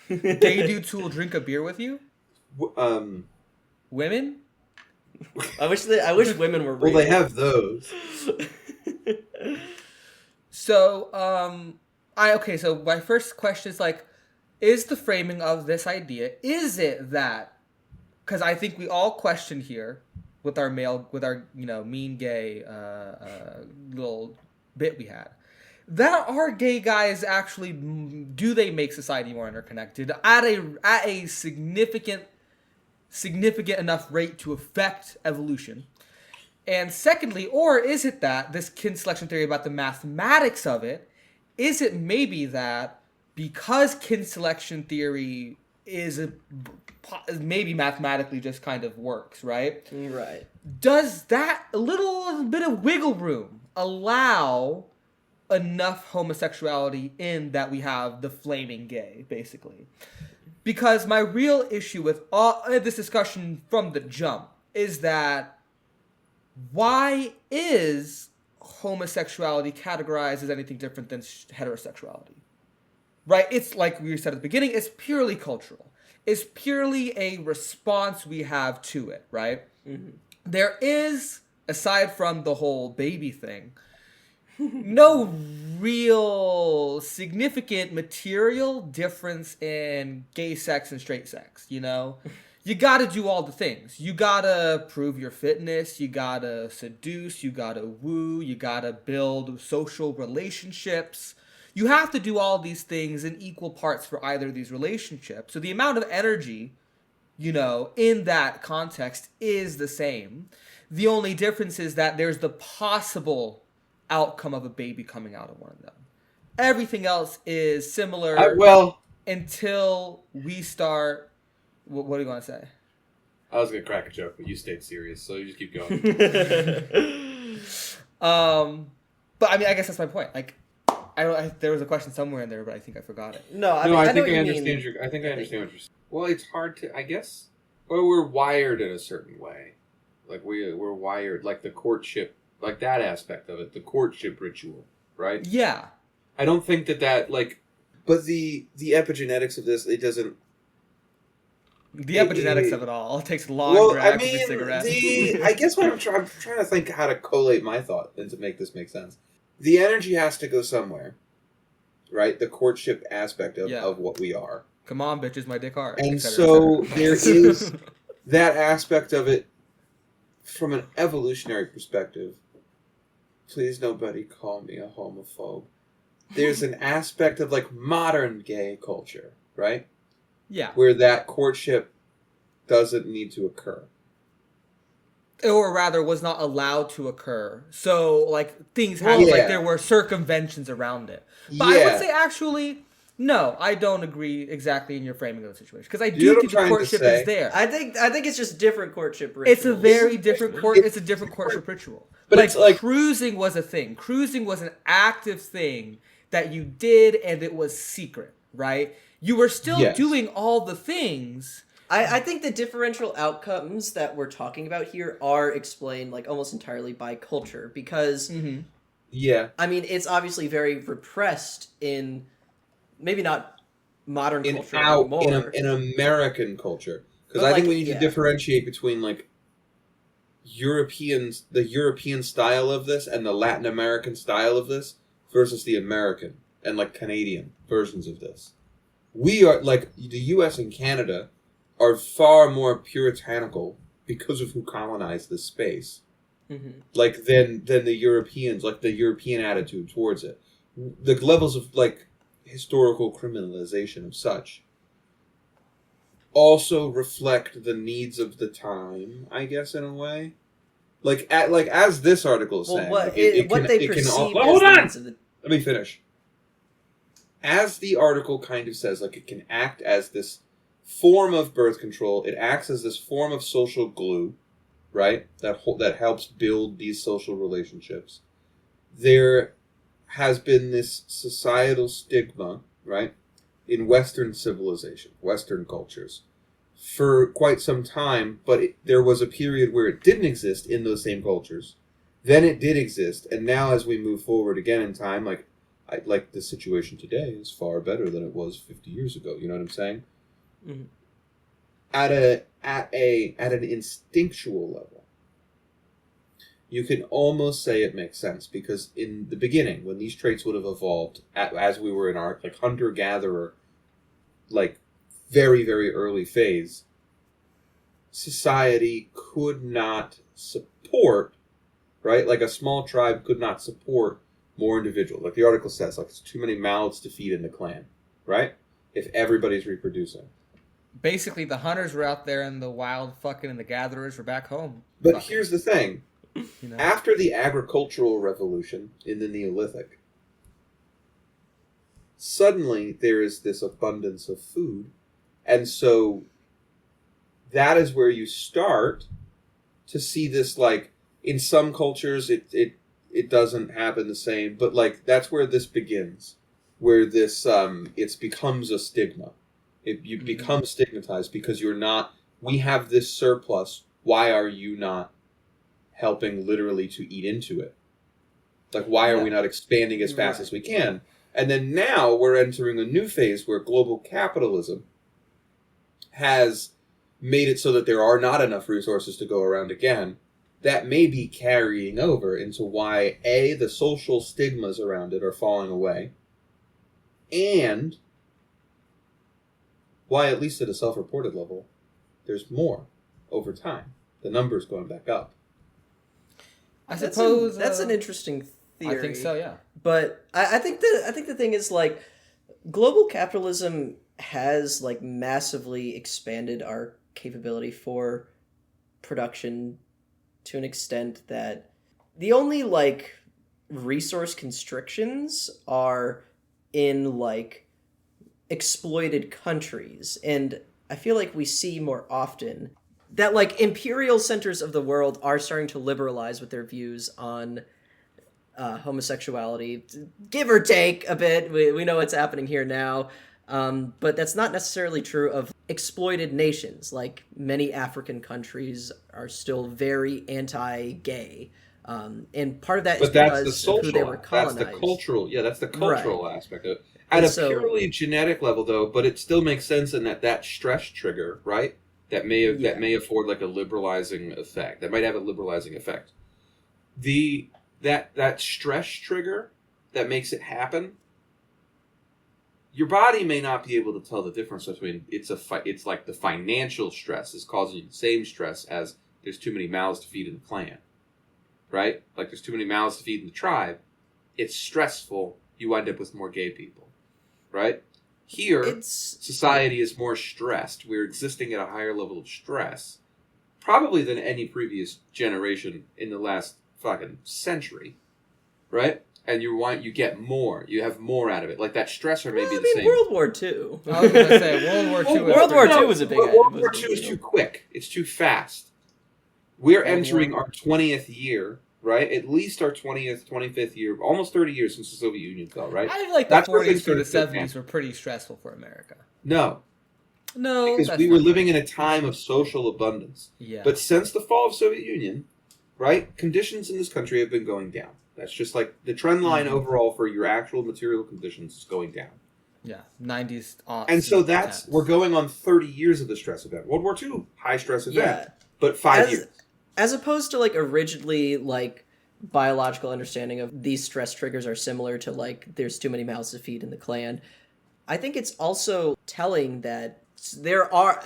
Gay dudes who will drink a beer with you? I Women? wish women were Well, real. they have those. So, so my first question is like, is the framing of this idea, is it that, because I think we all question here with our mean gay little bit we had, that are gay guys actually, do they make society more interconnected at a significant enough rate to affect evolution? And secondly, or is it that this kin selection theory about the mathematics of it, is it maybe that because kin selection theory maybe mathematically just kind of works, right? Right. Does that a little bit of wiggle room allow enough homosexuality in that we have the flaming gay, basically? Because my real issue with all this discussion from the jump is that why is homosexuality categorized as anything different than heterosexuality? Right? It's like we said at the beginning, it's purely cultural. It's purely a response we have to it, right? Mm-hmm. There is, aside from the whole baby thing, no real significant material difference in gay sex and straight sex, you know? You gotta do all the things. You gotta prove your fitness, you gotta seduce, you gotta woo, you gotta build social relationships. You have to do all these things in equal parts for either of these relationships. So the amount of energy, in that context is the same. The only difference is that there's the possible outcome of a baby coming out of one of them. Everything else is similar until we start... What do you want to say? I was going to crack a joke, but you stayed serious, so you just keep going. But I mean, I guess that's my point. Like, there was a question somewhere in there, but I think I forgot it. I think I understand what you're saying. Well, it's hard to, I guess, or we're wired in a certain way. Like we're wired, like the courtship, like that aspect of it, the courtship ritual, right? Yeah. I don't think that but the epigenetics of this, it doesn't. The epigenetics of it all. It takes a long drag for a cigarette. I guess what I'm trying to think how to collate my thought and to make this make sense. The energy has to go somewhere, right? The courtship aspect of what we are. Come on, bitches, my dick hard. And et cetera, so et cetera. there is that aspect of it from an evolutionary perspective. Please nobody call me a homophobe. There's an aspect of like modern gay culture, right? Yeah. Where that courtship doesn't need to occur. or rather was not allowed to occur. So like things happened, like there were circumventions around it. But I would say actually, no, I don't agree exactly in your framing of the situation, because I do think the courtship is there. I think it's just different courtship rituals. It's a very different it's a different courtship ritual. But like, it's like cruising was a thing. Cruising was an active thing that you did, and it was secret, right? You were still doing all the things. I think the differential outcomes that we're talking about here are explained like almost entirely by culture, because I mean, it's obviously very repressed in maybe not modern culture anymore. In American culture, because I think we need to differentiate between like the European style of this and the Latin American style of this versus the American and like Canadian versions of this. We are like the U.S. and Canada are far more puritanical because of who colonized this space, like than the Europeans, like the European attitude towards it. The levels of like historical criminalization of such also reflect the needs of the time, I guess, in a way. Like as this article is saying, what they perceive as the needs of the... Let me finish. As the article kind of says, like it can act as this form of birth control. It acts as this form of social glue, right? That helps build these social relationships. There has been this societal stigma, right, in Western civilization, Western cultures, for quite some time, but there was a period where it didn't exist in those same cultures. Then it did exist, and now as we move forward again in time, like the situation today is far better than it was 50 years ago. You know what I'm saying? Mm-hmm. At an instinctual level, you can almost say it makes sense, because in the beginning, when these traits would have evolved, as we were in our like hunter-gatherer, like very, very early phase, society could not support, right? Like a small tribe could not support more individuals. Like the article says, like it's too many mouths to feed in the clan, right? If everybody's reproducing. Basically, the hunters were out there in the wild fucking, and the gatherers were back home. But here's the thing. You know? After the agricultural revolution in the Neolithic, suddenly there is this abundance of food. And so that is where you start to see this, like, in some cultures it doesn't happen the same, but like that's where this begins, where this it becomes a stigma. You become stigmatized because we have this surplus. Why are you not helping literally to eat into it? Like, why are we not expanding as fast as we can? And then now we're entering a new phase where global capitalism has made it so that there are not enough resources to go around again. That may be carrying over into why, A, the social stigmas around it are falling away, and why, at least at a self-reported level, there's more over time. The number's going back up. I suppose that's an interesting theory. I think so, yeah. But I think the thing is, like, global capitalism has like massively expanded our capability for production to an extent that the only like resource constrictions are in like exploited countries. And I feel like we see more often that like imperial centers of the world are starting to liberalize with their views on homosexuality, give or take a bit. We know what's happening here now. But that's not necessarily true of exploited nations. Like many African countries are still very anti-gay. And part of that is because of who they were colonized. That's the cultural aspect of it. At a purely genetic level, though, but it still makes sense in that stress trigger, right? That may afford like a liberalizing effect. That might have a liberalizing effect. That stress trigger that makes it happen. Your body may not be able to tell the difference between it's like the financial stress is causing you the same stress as there's too many mouths to feed in the clan, right? Like there's too many mouths to feed in the tribe. It's stressful. You wind up with more gay people, right? Here, society is more stressed. We're existing at a higher level of stress probably than any previous generation in the last fucking century, right? And you get more. You have more out of it. Like that stressor may be the same. World War II. I was going to say World War II. World War II was a big item. World War II is too quick. It's too fast. We're entering our 20th year, right? At least our 20th, 25th year. Almost 30 years since the Soviet Union fell, right? I feel like the 40s through the 70s were pretty stressful for America. No, because we were living in a time of social abundance. Yeah. But since the fall of Soviet Union, right, conditions in this country have been going down. That's just like the trend line overall for your actual material conditions is going down. Yeah, 90s. And so we're going on 30 years of the stress event. World War II, high stress event, but 5 years. As opposed to like a rigidly like biological understanding of these stress triggers are similar to like there's too many mouths to feed in the clan. I think it's also telling that there are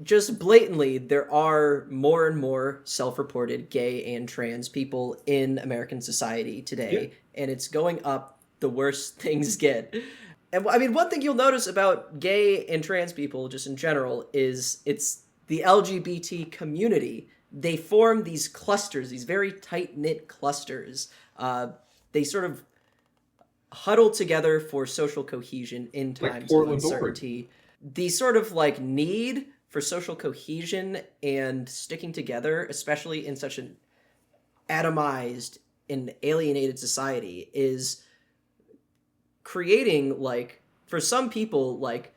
just blatantly, there are more and more self-reported gay and trans people in American society today, and it's going up the worse things get. And I mean, one thing you'll notice about gay and trans people, just in general, is it's the LGBT community. They form these clusters, these very tight-knit clusters. They sort of huddle together for social cohesion in times of uncertainty. The sort of like need for social cohesion and sticking together, especially in such an atomized and alienated society, is creating, like, for some people, like,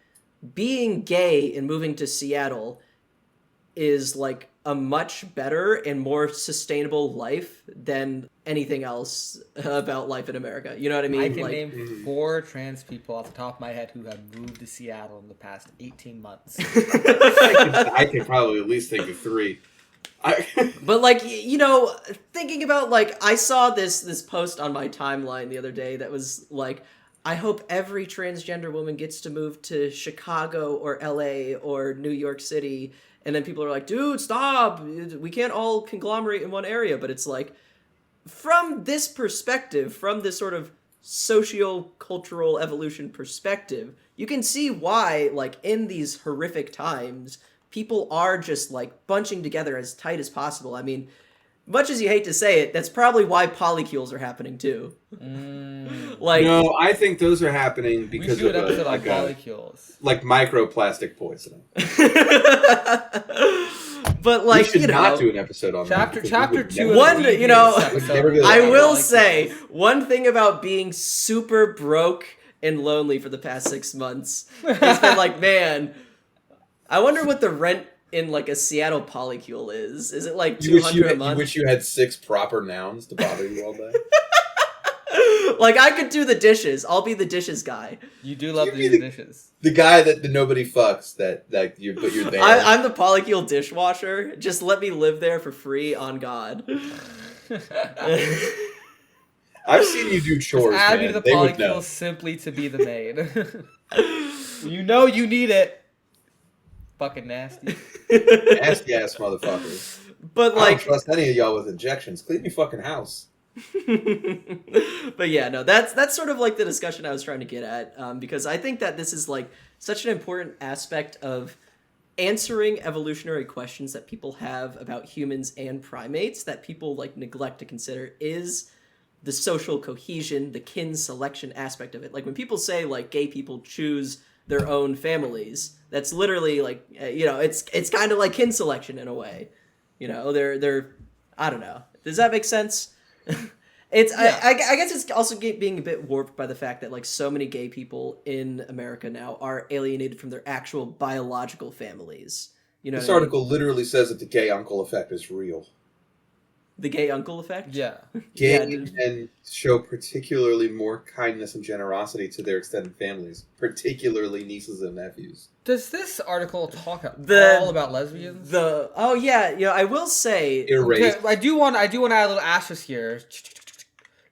being gay and moving to Seattle is, like, a much better and more sustainable life than anything else about life in America. You know what I mean? I can name 4 trans people off the top of my head who have moved to Seattle in the past 18 months. I can probably at least think of 3. But like, you know, thinking about like, I saw this post on my timeline the other day that was like, I hope every transgender woman gets to move to Chicago or LA or New York City. And then people are like, dude, stop. We can't all conglomerate in one area. But it's like, from this perspective, from this sort of socio-cultural evolution perspective, you can see why, like, in these horrific times, people are just, like, bunching together as tight as possible. I mean, much as you hate to say it, that's probably why polycules are happening, too. Like, no, I think those are happening because of polycules. Like microplastic poisoning. But like, we should not do an episode on chapter that. 2. One, you know, I will like say one thing about being super broke and lonely for the past 6 months has been like, man, I wonder what the rent in like a Seattle polycule is. Is it like $200 a month? You wish you had 6 proper nouns to bother you all day. Like, I could do the dishes. I'll be the dishes guy. You do love to do the dishes. The guy that nobody fucks, but you're there. I'm the polycule dishwasher. Just let me live there for free on God. I've seen you do chores, just add man. me to the They would know. polycule simply to be the maid. You know you need it. Fucking nasty. Nasty ass motherfuckers. But I like, don't trust any of y'all with injections. Clean your fucking house. But yeah, no, that's sort of like the discussion I was trying to get at, because I think that this is like such an important aspect of answering evolutionary questions that people have about humans and primates that people like neglect to consider is the social cohesion, the kin selection aspect of it. Like when people say like gay people choose their own families, that's literally like, you know, it's kind of like kin selection in a way. You know, they're I don't know. Does that make sense? It's yeah. I guess it's also being a bit warped by the fact that like so many gay people in America now are alienated from their actual biological families. You know, this article literally says that the gay uncle effect is real. The gay uncle effect? Yeah. Gay men show particularly more kindness and generosity to their extended families, particularly nieces and nephews. Does this article talk all about lesbians? Oh yeah, you know, I will say okay, I do want to add a little asterisk here.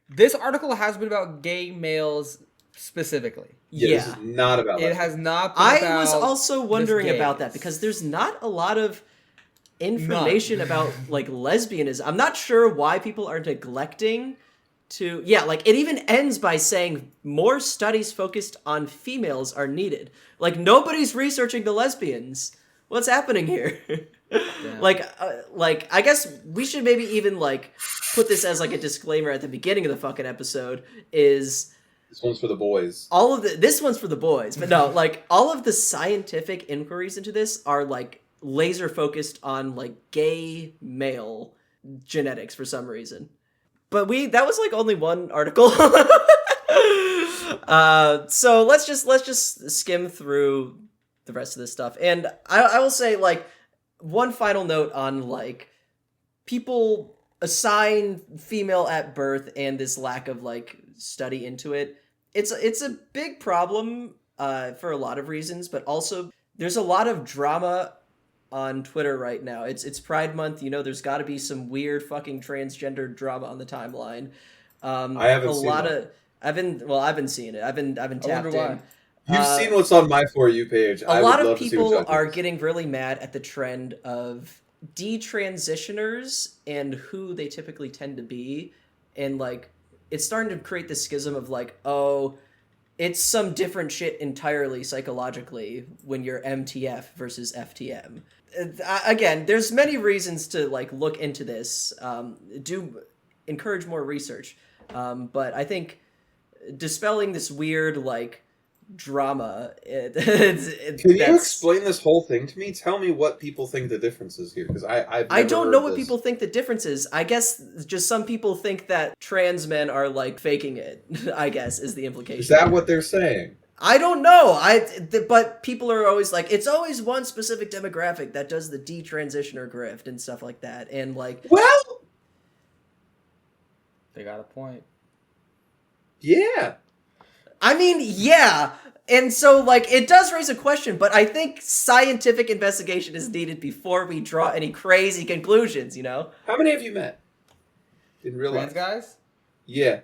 This article has been about gay males specifically. Yeah. This is not about lesbians. It has not been I was also wondering about that because there's not a lot of information about like lesbianism. I'm not sure why people are neglecting to like it even ends by saying more studies focused on females are needed. Like nobody's researching the lesbians. What's happening here? Like I guess we should maybe even like put this as like a disclaimer at the beginning of the fucking episode is This one's for the boys. this one's for the boys, but no, like all of the scientific inquiries into this are like laser focused on like gay male genetics for some reason. But that was like only one article. So let's just skim through the rest of this stuff. And I will say like one final note on like people assign female at birth and this lack of like study into it. It's a big problem for a lot of reasons, but also there's a lot of drama on Twitter right now. It's Pride Month, you know, there's got to be some weird fucking transgender drama on the timeline. I haven't seen that. I've been seeing it. I've been tapped in. You've seen what's on my For You page. A lot of people are getting really mad at the trend of detransitioners and who they typically tend to be, and like it's starting to create this schism of like, oh, it's some different shit entirely psychologically when you're MTF versus FTM. Again, there's many reasons to like look into this. Do encourage more research, but I think dispelling this weird like drama. Can you explain this whole thing to me? Tell me what people think the difference is here, because I don't know what people think the difference is. I guess just some people think that trans men are like faking it. I guess is the implication. Is that what they're saying? I don't know. But people are always like, it's always one specific demographic that does the detransitioner grift and stuff like that. And like, well, they got a point. Yeah. I mean, yeah. And so, like, it does raise a question, but I think scientific investigation is needed before we draw any crazy conclusions, you know? How many have you met in real life? Trans guys? Yeah.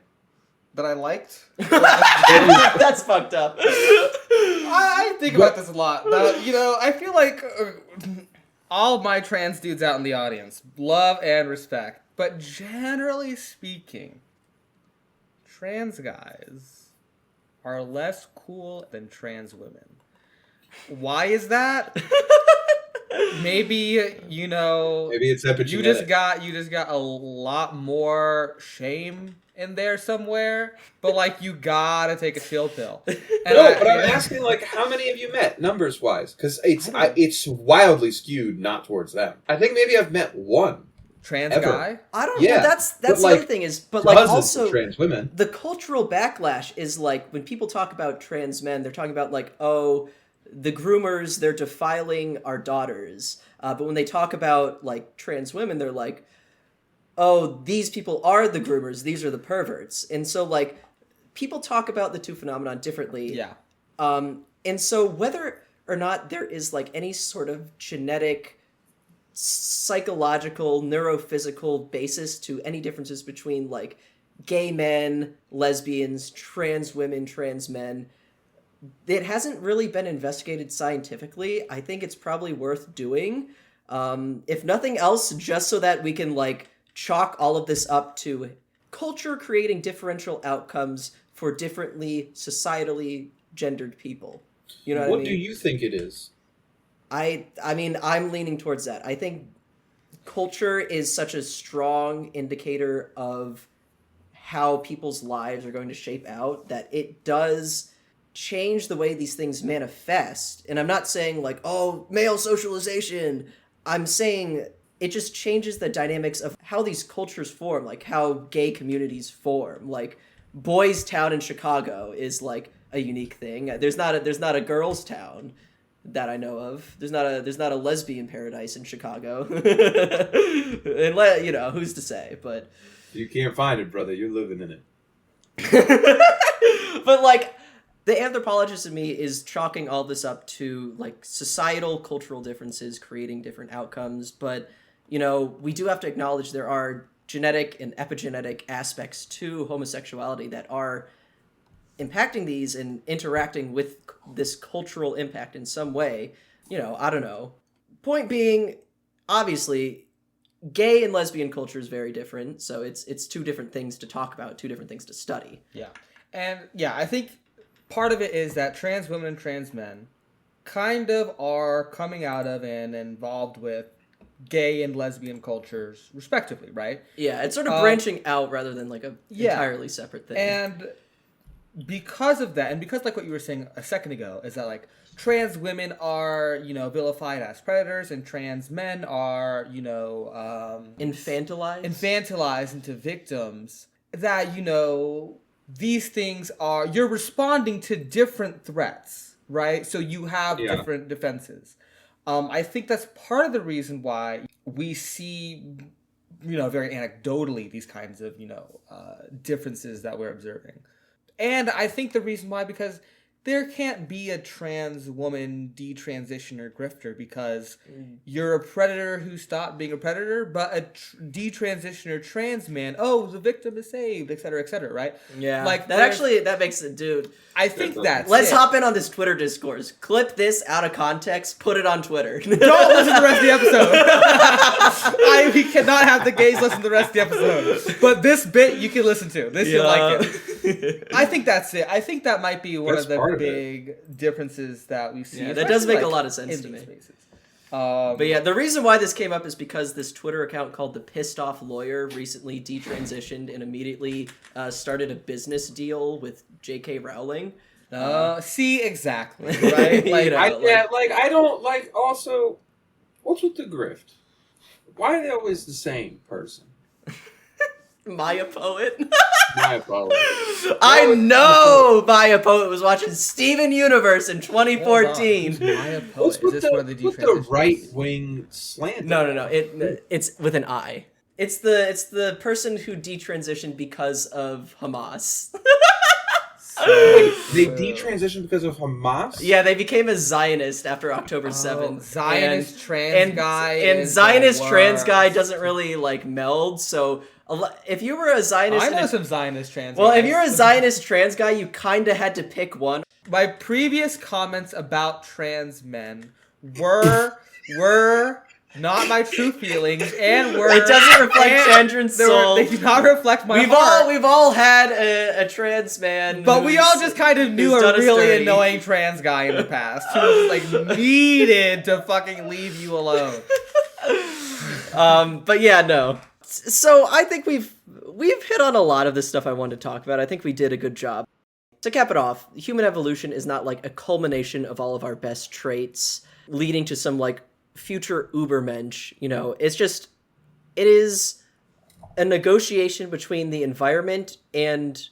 That I liked? That's fucked up. I think about this a lot. You know, I feel like all of my trans dudes out in the audience, love and respect. But generally speaking, trans guys are less cool than trans women. Why is that? Maybe, you know, maybe it's epigenetic. You just got a lot more shame in there somewhere, but like you gotta take a chill pill. And I'm asking like how many have you met numbers wise? Because it's wildly skewed not towards them. I think maybe I've met one. Trans ever. guy? I don't know. Yeah, that's the other thing is, but like also trans women. The cultural backlash is like when people talk about trans men, they're talking about like, oh, the groomers, they're defiling our daughters. But when they talk about like trans women, they're like, oh, these people are the groomers, these are the perverts. And so like people talk about the two phenomenon differently. Yeah. And so whether or not there is like any sort of genetic, psychological, neurophysical basis to any differences between like gay men, lesbians, trans women, trans men, it hasn't really been investigated scientifically. I think it's probably worth doing. If nothing else, just so that we can like chalk all of this up to culture creating differential outcomes for differently societally gendered people. You know what I mean? What do you think it is? I mean, I'm leaning towards that. I think culture is such a strong indicator of how people's lives are going to shape out that it does change the way these things manifest. And I'm not saying like, oh, male socialization. I'm saying it just changes the dynamics of how these cultures form, like how gay communities form. Like Boys Town in Chicago is like a unique thing. There's not a girls' town that I know of. There's not a lesbian paradise in Chicago. And you know, who's to say? But you can't find it, brother. You're living in it. But like the anthropologist in me is chalking all this up to like societal cultural differences creating different outcomes. But you know, we do have to acknowledge there are genetic and epigenetic aspects to homosexuality that are impacting these and interacting with this cultural impact in some way. You know, I don't know. Point being, obviously, gay and lesbian culture is very different, so it's two different things to talk about, two different things to study. Yeah. And yeah, I think part of it is that trans women and trans men kind of are coming out of and involved with gay and lesbian cultures, respectively, right? Yeah, it's sort of branching out rather than like a entirely separate thing. And because of that, and because like what you were saying a second ago, is that like trans women are, vilified as predators, and trans men are, infantilized into victims. That, these things are, you're responding to different threats, right? So you have different defenses. I think that's part of the reason why we see, very anecdotally, these kinds of, differences that we're observing. And I think the reason why, because there can't be a trans woman detransitioner grifter because you're a predator who stopped being a predator, but a detransitioner trans man, the victim is saved, et cetera, right? Yeah, like that makes it, dude. I think that's Let's hop in on this Twitter discourse. Clip this out of context, put it on Twitter. Don't listen to the rest of the episode. We cannot have the gays listen to the rest of the episode. But this bit you can listen to. You'll like it. I think that's it. I think that might be one of the big differences that we see. Yeah, that does make a lot of sense to me. But yeah, the reason why this came up is because this Twitter account called The Pissed Off Lawyer recently detransitioned and immediately started a business deal with J.K. Rowling. See, exactly, right? I don't like. Also, what's with the grift? Why are they always the same person? Maya Poet. Maya Poet. I know Maya Poet was watching Steven Universe in 2014. Maya Poet. What's with the right wing slant? No. It's with an I. It's the person who detransitioned because of Hamas. Wait, they detransitioned because of Hamas? Yeah, they became a Zionist after October 7th. Zionist trans guy. And Zionist trans guy doesn't really meld, so if you were a Zionist... I know some Zionist trans Well, guys. if you're a Zionist trans guy, you kind of had to pick one. My previous comments about trans men were not my true feelings, and were... It doesn't reflect Chandran's soul. They do not reflect my heart. We've all had a trans man, but we all just kind of knew a really annoying trans guy in the past who needed to fucking leave you alone. But yeah, no. So I think we've hit on a lot of the stuff I wanted to talk about. I think we did a good job. To cap it off, human evolution is not a culmination of all of our best traits leading to some future Ubermensch. It is a negotiation between the environment and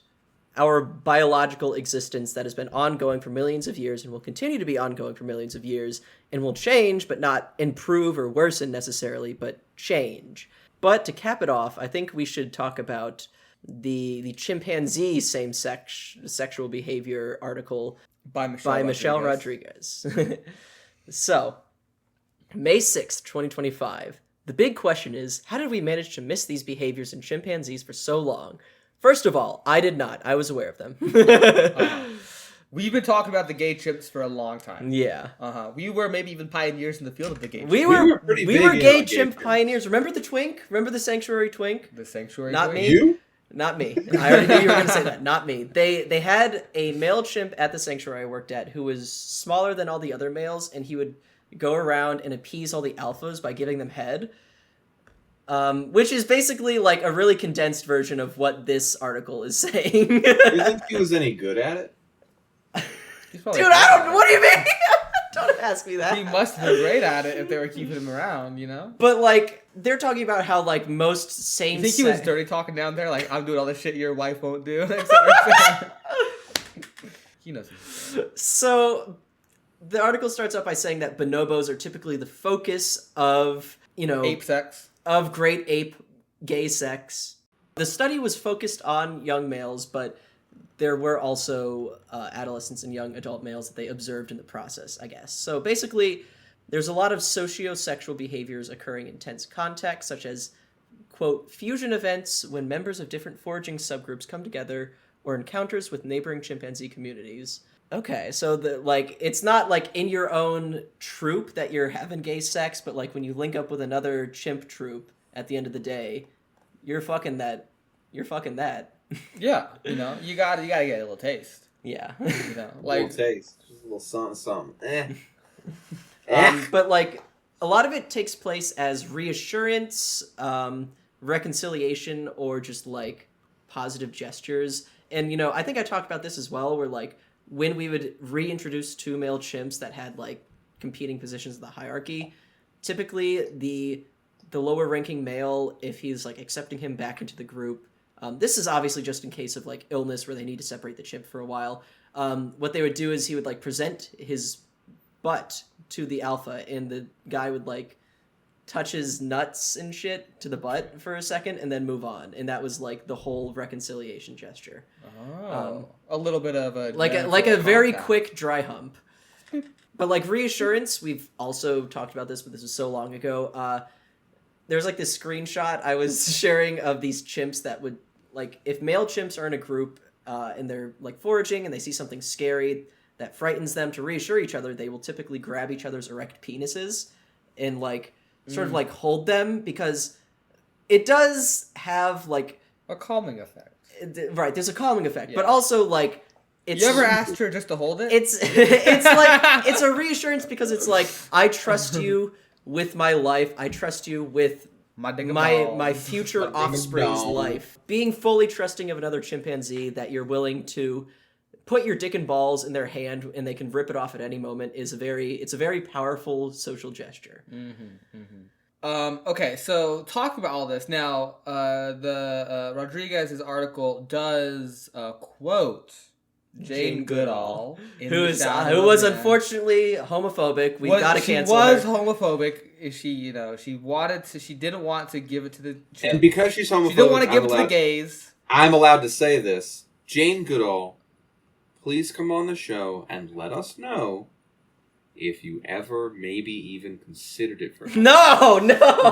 our biological existence that has been ongoing for millions of years and will continue to be ongoing for millions of years and will change, but not improve or worsen necessarily, but change. But to cap it off, I think we should talk about the chimpanzee same-sex sexual behavior article by Michelle Rodriguez. So, May 6th, 2025. The big question is, how did we manage to miss these behaviors in chimpanzees for so long? First of all, I did not. I was aware of them. We've been talking about the gay chimps for a long time. Yeah. We were maybe even pioneers in the field of the gay chimp. We were gay chimp pioneers. Remember the twink? Remember the sanctuary twink? The sanctuary Not twink? me. You? Not me. I already knew you were going to say that. Not me. They had a male chimp at the sanctuary I worked at who was smaller than all the other males, and he would go around and appease all the alphas by giving them head. Which is basically a really condensed version of what this article is saying. Do you think he was any good at it? Dude, what do you mean? Don't ask me that. He must have been great at it if they were keeping him around, But, they're talking about how, most same You think he was dirty talking down there? I'm doing all the shit your wife won't do? Et cetera. He knows what he's doing. So, the article starts out by saying that bonobos are typically the focus of, ape sex. Of great ape gay sex. The study was focused on young males, but there were also adolescents and young adult males that they observed in the process, I guess. So basically, there's a lot of socio-sexual behaviors occurring in tense contexts, such as, quote, fusion events when members of different foraging subgroups come together, or encounters with neighboring chimpanzee communities. Okay, so it's not in your own troop that you're having gay sex, but when you link up with another chimp troop at the end of the day, you're fucking that. Yeah, you gotta get a little taste. Yeah. A little taste. Just a little something. But a lot of it takes place as reassurance, reconciliation, or just like positive gestures. And, you know, I think I talked about this as well, where like when we would reintroduce two male chimps that had like competing positions in the hierarchy, typically the lower ranking male, if he's like accepting him back into the group, this is obviously just in case of like illness where they need to separate the chimp for a while. What they would do is he would like present his butt to the alpha, and the guy would like touch his nuts and shit to the butt for a second and then move on. And that was like the whole reconciliation gesture. A little bit of a like a very quick dry hump. But like reassurance, we've also talked about this, but this was so long ago. There's like this screenshot I was sharing of these chimps that would like, if male chimps are in a group and they're like foraging and they see something scary that frightens them, to reassure each other, they will typically grab each other's erect penises and like sort of like hold them, because it does have like a calming effect. Right, there's a calming effect, but also like it's, you ever asked her just to hold it? It's like it's a reassurance, because it's like, I trust you with my life. I trust you with my future offspring's life. Being fully trusting of another chimpanzee that you're willing to put your dick and balls in their hand and they can rip it off at any moment is it's a very powerful social gesture. Okay, so talk about all this now. The Rodriguez's article does quote Jane Goodall, who was unfortunately homophobic. We gotta cancel her. She was homophobic. She she didn't want to give it to the chimp. And because she's homophobic, she didn't want to give it to the gays. I'm allowed to say this. Jane Goodall, please come on the show and let us know if you ever maybe even considered it for her. No.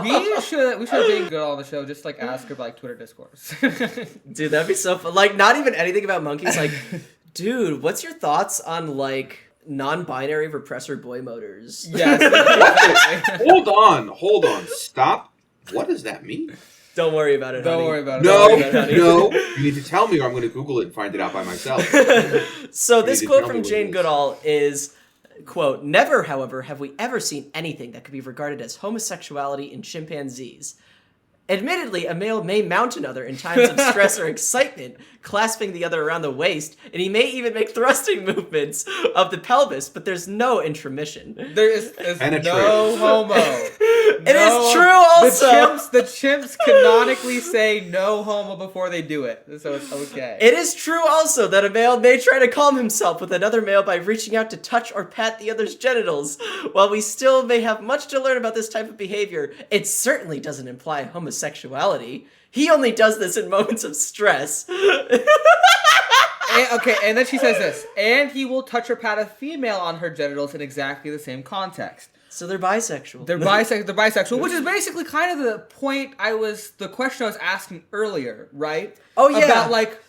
We should have Jane Goodall on the show, just like ask her about like Twitter discourse. Dude, that'd be so fun. Like, not even anything about monkeys. Like, dude, what's your thoughts on like non-binary repressor boy motors? Yes. Hold on. Stop. What does that mean? Don't worry about it, Don't honey. worry about it. No. You need to tell me, or I'm going to Google it and find it out by myself. So this quote from Jane Goodall is, quote, "Never, however, have we ever seen anything that could be regarded as homosexuality in chimpanzees. Admittedly, a male may mount another in times of stress or excitement, clasping the other around the waist, and he may even make thrusting movements of the pelvis, but there's no intromission." There is no homo. It is true also. The chimps canonically say no homo before they do it, so it's okay. It is true also that a male may try to calm himself with another male by reaching out to touch or pat the other's genitals. While we still may have much to learn about this type of behavior, it certainly doesn't imply homosexuality. He only does this in moments of stress. And then she says this, and he will touch or pat a female on her genitals in exactly the same context. So they're bisexual. They're bisexual, which is basically kind of the question I was asking earlier, right? Oh yeah. About like,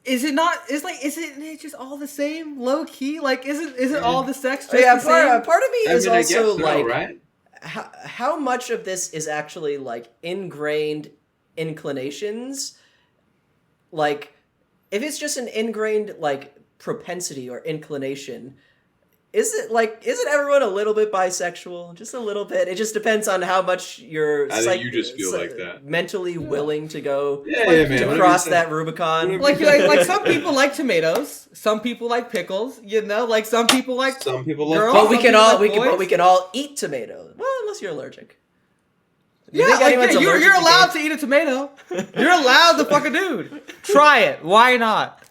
isn't it just all the same, low key? Like, isn't all the sex just the same? Part of me is also like, right? How much of this is actually like ingrained inclinations? Like, if it's just an ingrained like propensity or inclination, isn't everyone a little bit bisexual? Just a little bit. It just depends on how much you're you just feel like that. Mentally willing to go to cross that Rubicon. Like some people like tomatoes, some people like pickles, like some people like girls. But we can all eat tomatoes. Well, unless you're allergic. You're allowed to eat a tomato. You're allowed to fuck a dude. Try it. Why not?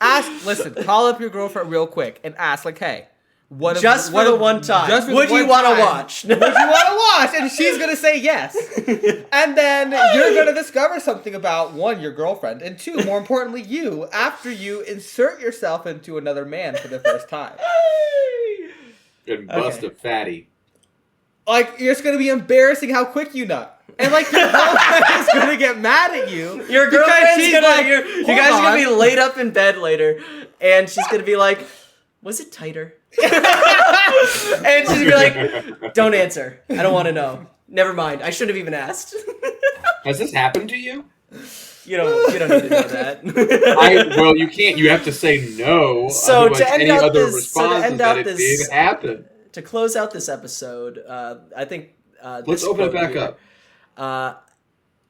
Listen, call up your girlfriend real quick and ask, like, hey, for the one time. Would you want to watch? Would you want to watch? And she's going to say yes. And then you're going to discover something about, one, your girlfriend, and two, more importantly, you, after you insert yourself into another man for the first time. And bust a fatty. Like, it's going to be embarrassing how quick you nut. And like your girlfriend is gonna get mad at you. Your girlfriend's gonna you guys are gonna be laid up in bed later, and she's gonna be like, "Was it tighter?" And she's gonna be like, "Don't answer. I don't want to know. Never mind. I shouldn't have even asked." Has this happened to you? You don't need to know that. You can't. You have to say no. So to end out this, did happen. to close out this episode, I think Let's open it back up.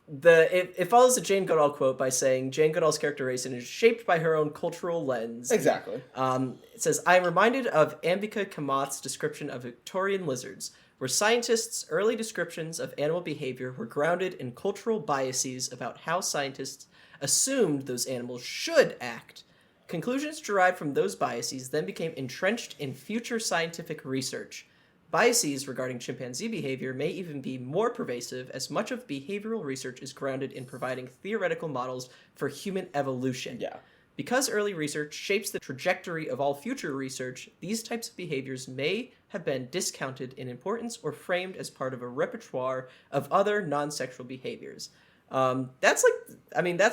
It follows the Jane Goodall quote by saying Jane Goodall's characterization is shaped by her own cultural lens. Exactly. It says, I am reminded of Ambika Kamath's description of Victorian lizards, where scientists' early descriptions of animal behavior were grounded in cultural biases about how scientists assumed those animals should act. Conclusions derived from those biases then became entrenched in future scientific research. Biases regarding chimpanzee behavior may even be more pervasive, as much of behavioral research is grounded in providing theoretical models for human evolution. Yeah. Because early research shapes the trajectory of all future research, these types of behaviors may have been discounted in importance or framed as part of a repertoire of other non-sexual behaviors. That's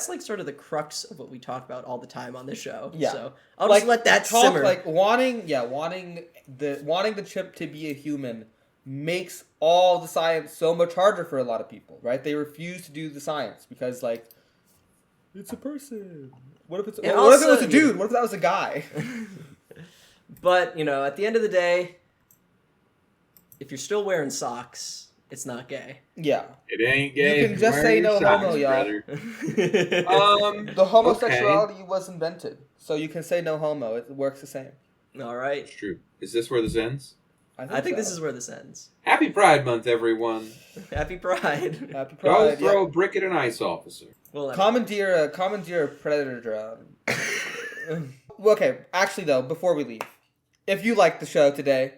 like sort of the crux of what we talk about all the time on this show. Yeah. So I'll just let that simmer. Like wanting the chimp to be a human makes all the science so much harder for a lot of people, right? They refuse to do the science because like it's a person. What if it was a dude? What if that was a guy? But, at the end of the day, if you're still wearing socks, it's not gay. Yeah. It ain't gay. You can just say no homo, y'all. The homosexuality was invented, so you can say no homo. It works the same. All right. It's true. Is this where this ends? I think this is where this ends. Happy Pride Month, everyone. Happy Pride. Happy Go Pride. throw a brick at an ICE officer. Well, commandeer a predator drone. Okay, actually though, before we leave, if you like the show today,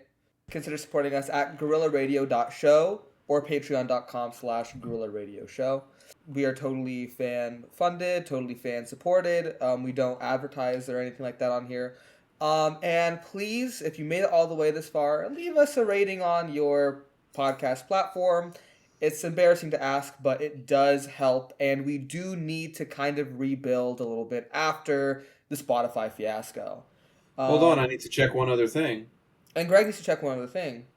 consider supporting us at gorillaradio.show or patreon.com/gorillaradioshow. We are totally fan-funded, totally fan-supported. We don't advertise or anything like that on here. And please, if you made it all the way this far, leave us a rating on your podcast platform. It's embarrassing to ask, but it does help, and we do need to kind of rebuild a little bit after the Spotify fiasco. Hold on, I need to check one other thing. And Greg needs to check one other thing.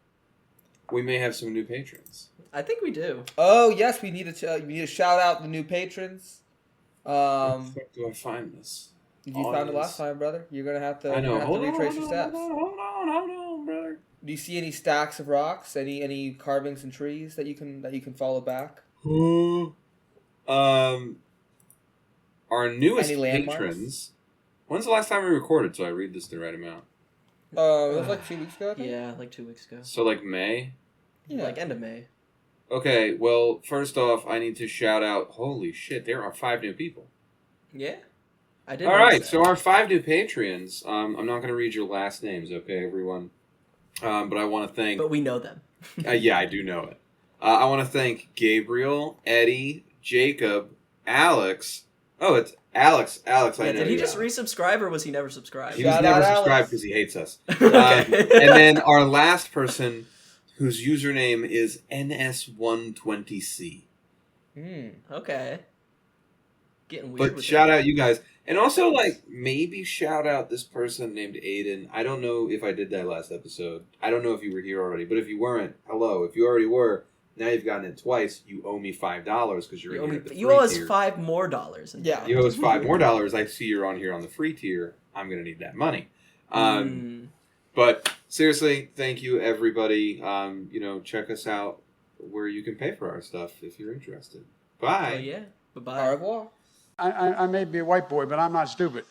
We may have some new patrons. I think we do. Oh yes, we need to shout out the new patrons. Where the fuck do I find this? You found it last time, brother. You're gonna have to. I know. Hold retrace your steps. Hold on, brother. Do you see any stacks of rocks? Any carvings and trees that you can follow back? Our newest Any landmarks? patrons. When's the last time we recorded? So I read this the right amount. It was like 2 weeks ago. I think? Yeah, like 2 weeks ago. So like May. Yeah. Like end of May. Okay. Well, first off, I need to shout out. Holy shit! There are 5 new people. Yeah. I did. All right. So our 5 new Patreons. I'm not going to read your last names, okay, everyone. But I want to thank. But we know them. Yeah, I do know it. I want to thank Gabriel, Eddie, Jacob, Alex. Oh, it's Alex. Alex, I know. Did he you. just resubscribe or was he never subscribed? He was Shout never out, subscribed Alex. because he hates us. Okay. And then our last person, whose username is NS120C. Okay. Getting weird. But with shout that. out you guys. And also, like, maybe shout out this person named Aiden. I don't know if I did that last episode. I don't know if you were here already. But if you weren't, hello. If you already were, now you've gotten it twice. You owe me $5 because you're in here at the free You owe us tier. $5 more. Yeah. You owe us $5 more. I see you're on here on the free tier. I'm going to need that money. But seriously, thank you, everybody. Check us out where you can pay for our stuff if you're interested. Bye. Oh, yeah. Bye-bye. Au revoir. I may be a white boy, but I'm not stupid.